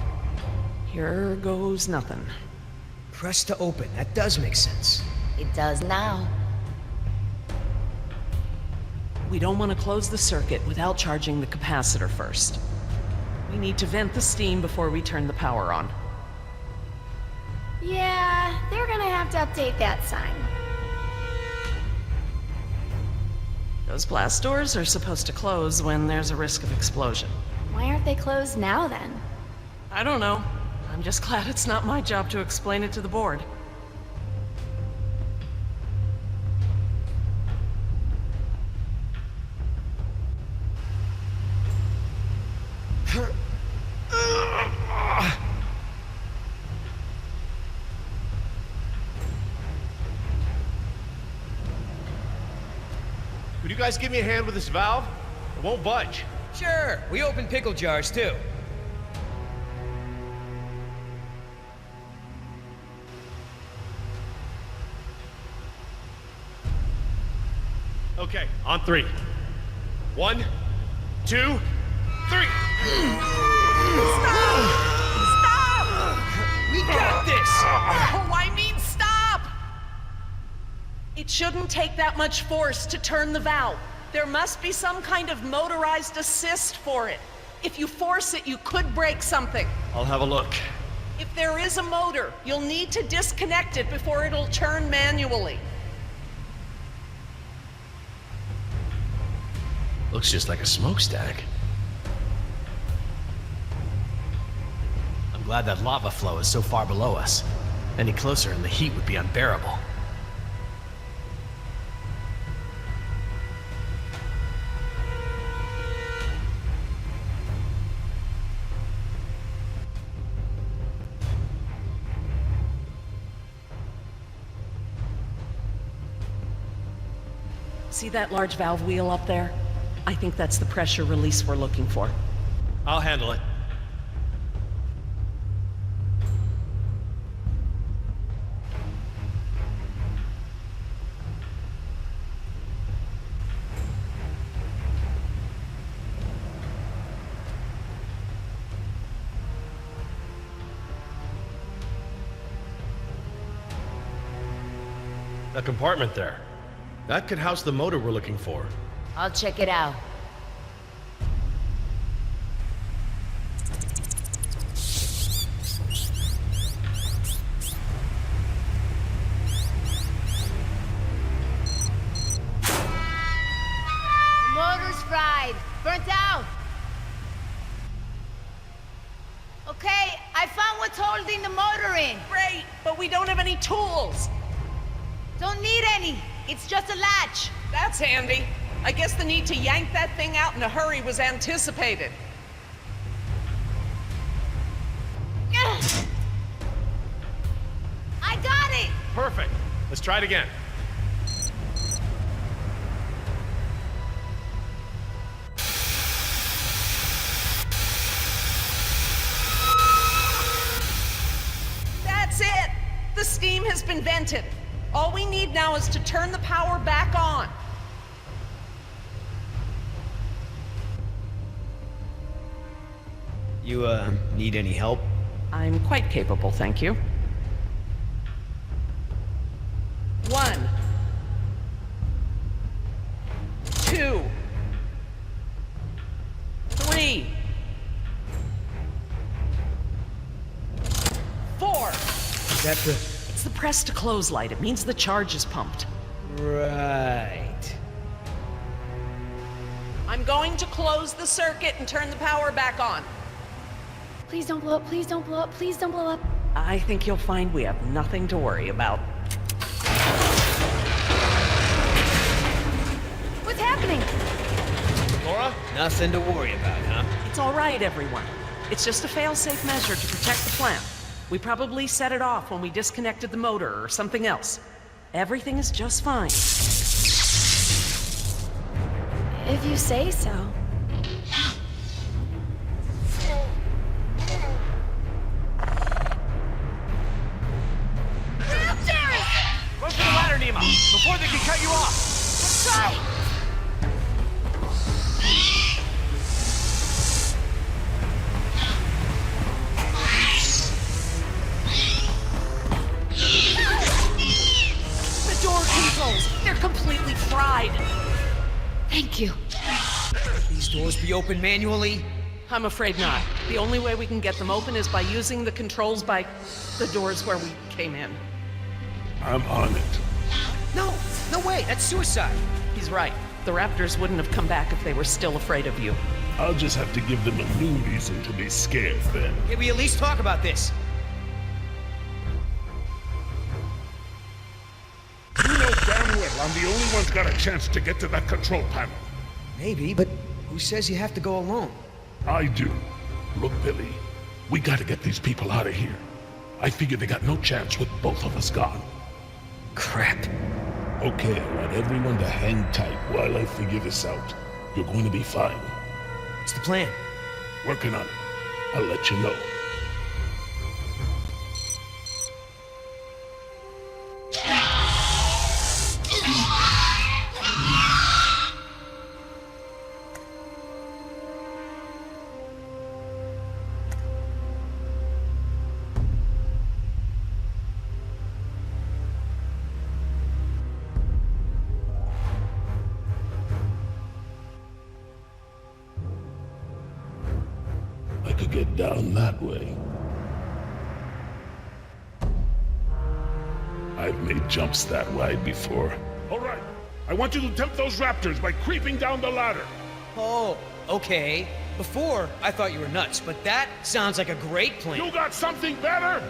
Here goes nothing. Press to open. That does make sense. It does now. We don't want to close the circuit without charging the capacitor first. We need to vent the steam before we turn the power on. Yeah, they're gonna have to update that sign. Those blast doors are supposed to close when there's a risk of explosion. Why aren't they closed now then? I don't know. I'm just glad it's not my job to explain it to the board. Would you guys give me a hand with this valve? It won't budge. Sure, we open pickle jars too. Okay, on three. 1, 2, 3. We got this! Oh, I mean, stop! It shouldn't take that much force to turn the valve. There must be some kind of motorized assist for it. If you force it, you could break something. I'll have a look. If there is a motor, you'll need to disconnect it before it'll turn manually. Looks just like a smokestack. I'm glad that lava flow is so far below us. Any closer and the heat would be unbearable. See that large valve wheel up there? I think that's the pressure release we're looking for. I'll handle it. That compartment there. That could house the motor we're looking for. I'll check it out. Motor's fried. Burnt out. Okay, I found what's holding the motor in. Great, but we don't have any tools. Don't need any. It's just a latch. That's handy. I guess the need to yank that thing out in a hurry was anticipated. I got it! Perfect. Let's try it again. invented. All we need now is to turn the power back on. You, need any help? I'm quite capable, thank you. 1, 2, 3, 4. Is that the... It's the press to close light. It means the charge is pumped. Right. I'm going to close the circuit and turn the power back on. Please don't blow up, please don't blow up, please don't blow up. I think you'll find we have nothing to worry about. What's happening? Laura? Nothing to worry about, huh? It's all right, everyone. It's just a fail-safe measure to protect the plant. We probably set it off when we disconnected the motor or something else. Everything is just fine. If you say so. Raptors! Run for the ladder, Nemo, before they can cut you off! Let's try! The door controls, they're completely fried. Thank you. These doors be open manually? I'm afraid not. The only way we can get them open is by using the controls by the doors where we came in. I'm on it. No, no way, that's suicide. He's right. The Raptors wouldn't have come back if they were still afraid of you. I'll just have to give them a new reason to be scared then. Can we at least talk about this? You know damn well I'm the only one's got a chance to get to that control panel. Maybe, but who says you have to go alone? I do. Look, Billy, we gotta get these people out of here. I figure they got no chance with both of us gone. Crap. Okay, I want everyone to hang tight while I figure this out. You're going to be fine. What's the plan? Working on it. I'll let you know. I could get down that way. I've made jumps that wide before. All right, I want you to tempt those raptors by creeping down the ladder. Oh, okay. Before, I thought you were nuts, but that sounds like a great plan. You got something better?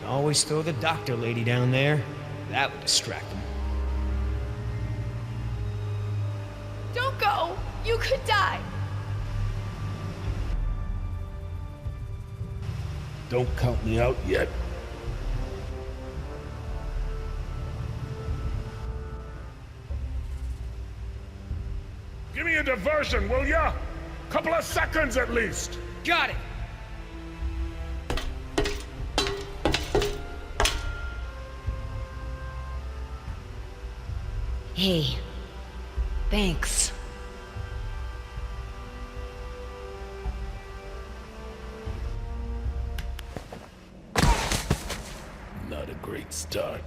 Always throw the doctor lady down there. That would distract them. Don't go! You could die! Don't count me out yet. Give me a diversion, will ya? Couple of seconds at least. Got it! Hey, thanks. Not a great start.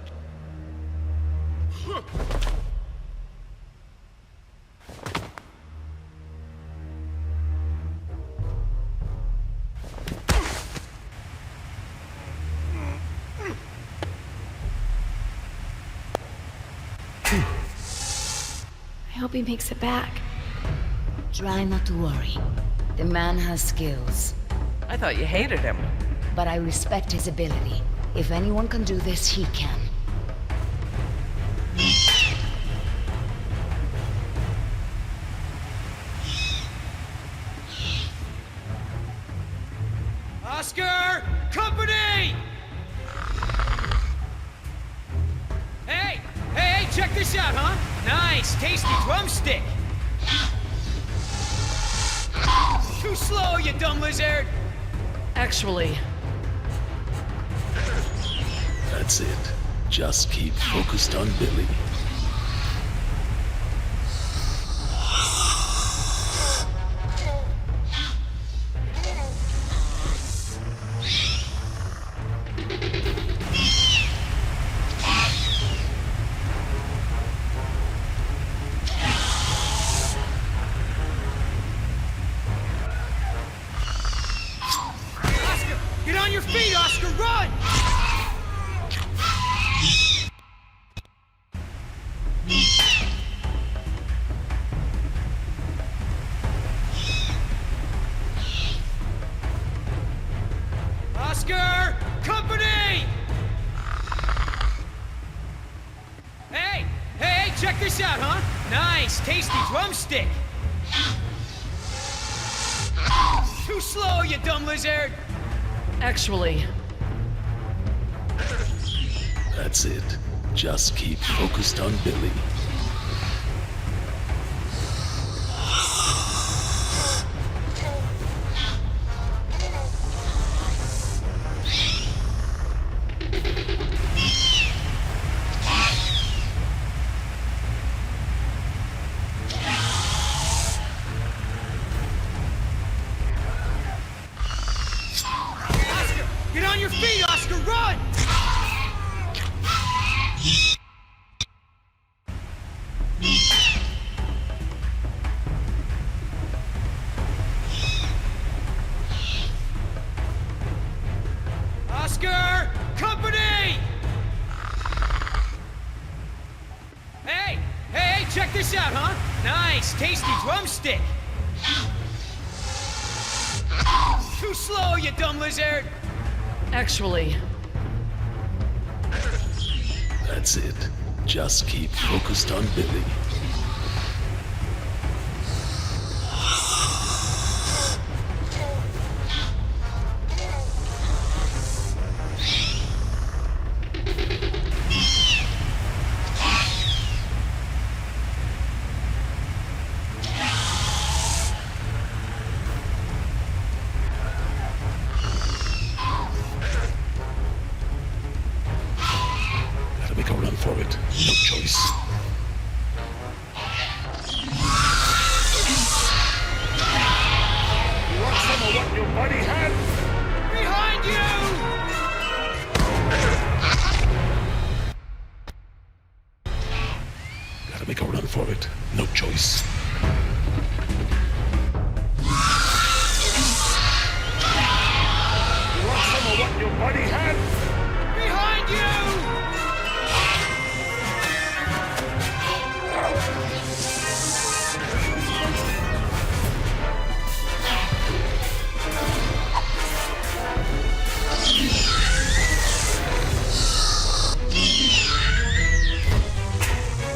I hope he makes it back. Try not to worry. The man has skills, I thought you hated him. but I respect his ability. If anyone can do this, he can. Oscar! Company! Hey! Hey, check this out, huh? Nice, tasty drumstick! Too slow, you dumb lizard! Actually, That's it. Just keep focused on Billy. Oscar, get on your feet, Oscar, run! Oscar! Company! Hey, check this out, huh? Nice, tasty drumstick! Too slow, you dumb lizard! Actually, That's it. Just keep focused on Billy. Oscar, get on your feet, Oscar, run! Oscar! Company! Hey, check this out, huh? Nice, tasty drumstick! Too slow, you dumb lizard! actually, That's it. Just keep focused on Billy. Gotta make a run for it. No choice. You want some of what your buddy had? Behind you! Gotta make a run for it. No choice. You want some of what your buddy had? Behind you!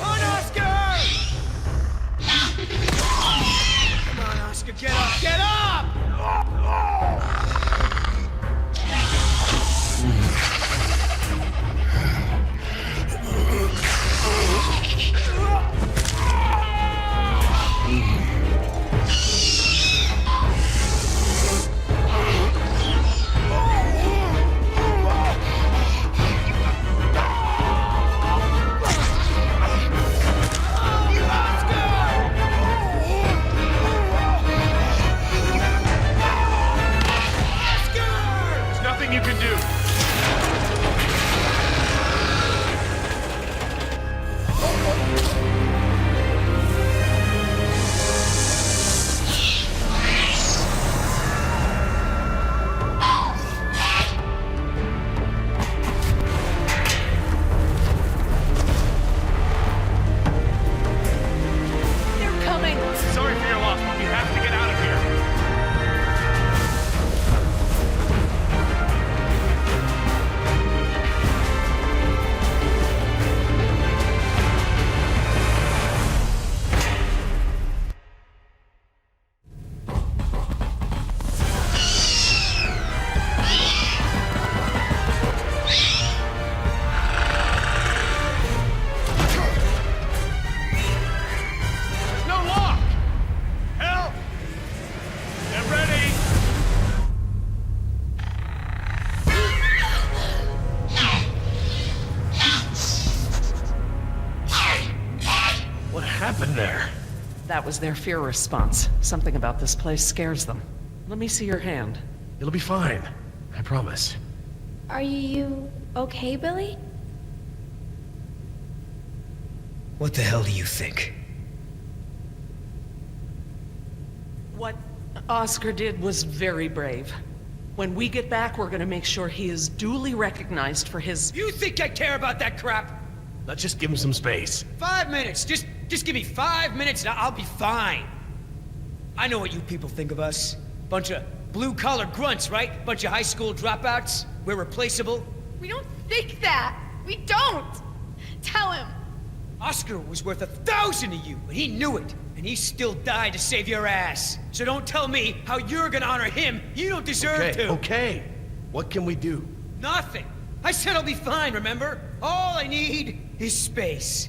On, Oscar! happened there? That was their fear response. Something about this place scares them. Let me see your hand. It'll be fine. I promise. Are you okay, Billy? What the hell do you think? What Oscar did was very brave. When we get back, we're gonna make sure he is duly recognized for his... You think I care about that crap? Let's just give him some space. 5 minutes. Just give me 5 minutes and I'll be fine. I know what you people think of us. Bunch of blue-collar grunts, right? Bunch of high school dropouts. We're replaceable. We don't think that. We don't. Tell him. Oscar was worth 1,000 of you, and he knew it. And he still died to save your ass. So don't tell me how you're gonna honor him. You don't deserve to. Okay. What can we do? Nothing. I said I'll be fine, remember? All I need is space.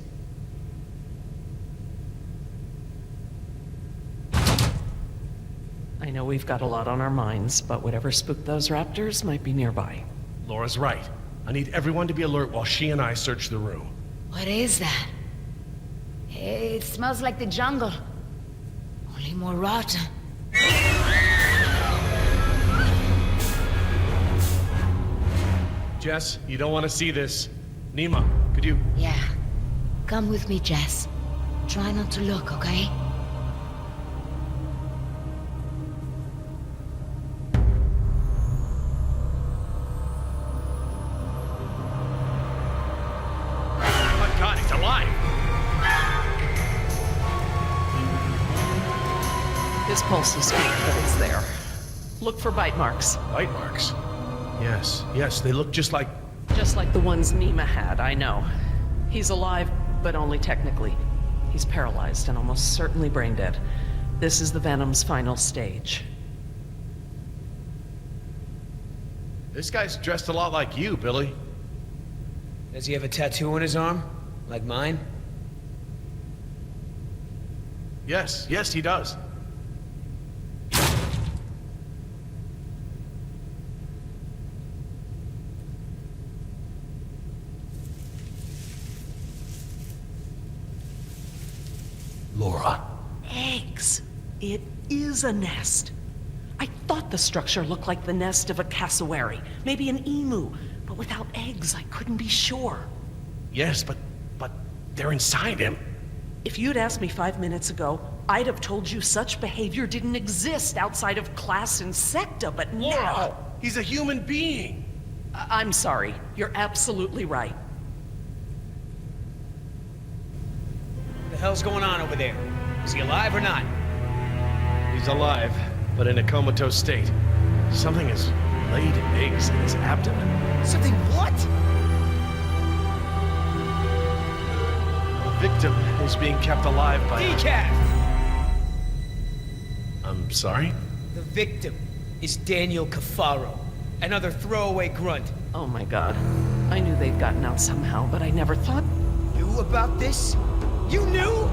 I know we've got a lot on our minds, but whatever spooked those raptors might be nearby. Laura's right. I need everyone to be alert while she and I search the room. What is that? It smells like the jungle. Only more rotten. Jess, you don't want to see this. Nima, could you... Yeah. Come with me, Jess. Try not to look, okay? Oh my God, he's alive! His pulse is weak, but it's there. Look for bite marks. Bite marks? Yes, they look just like... Just like the ones Nima had, I know. He's alive, but only technically. He's paralyzed and almost certainly brain dead. This is the Venom's final stage. This guy's dressed a lot like you, Billy. Does he have a tattoo on his arm? Like mine? Yes, he does. Laura. Eggs. It is a nest. I thought the structure looked like the nest of a cassowary, maybe an emu, but without eggs, I couldn't be sure. Yes, but they're inside him. If you'd asked me 5 minutes ago, I'd have told you such behavior didn't exist outside of class Insecta, but now... He's a human being. I'm sorry. You're absolutely right. What the hell's going on over there? Is he alive or not? He's alive, but in a comatose state. Something has laid eggs in his abdomen. Something what? The victim is being kept alive by... Decaf! I'm sorry? The victim is Daniel Cafaro, another throwaway grunt. Oh my god. I knew they'd gotten out somehow, but I never thought... Knew about this? You knew?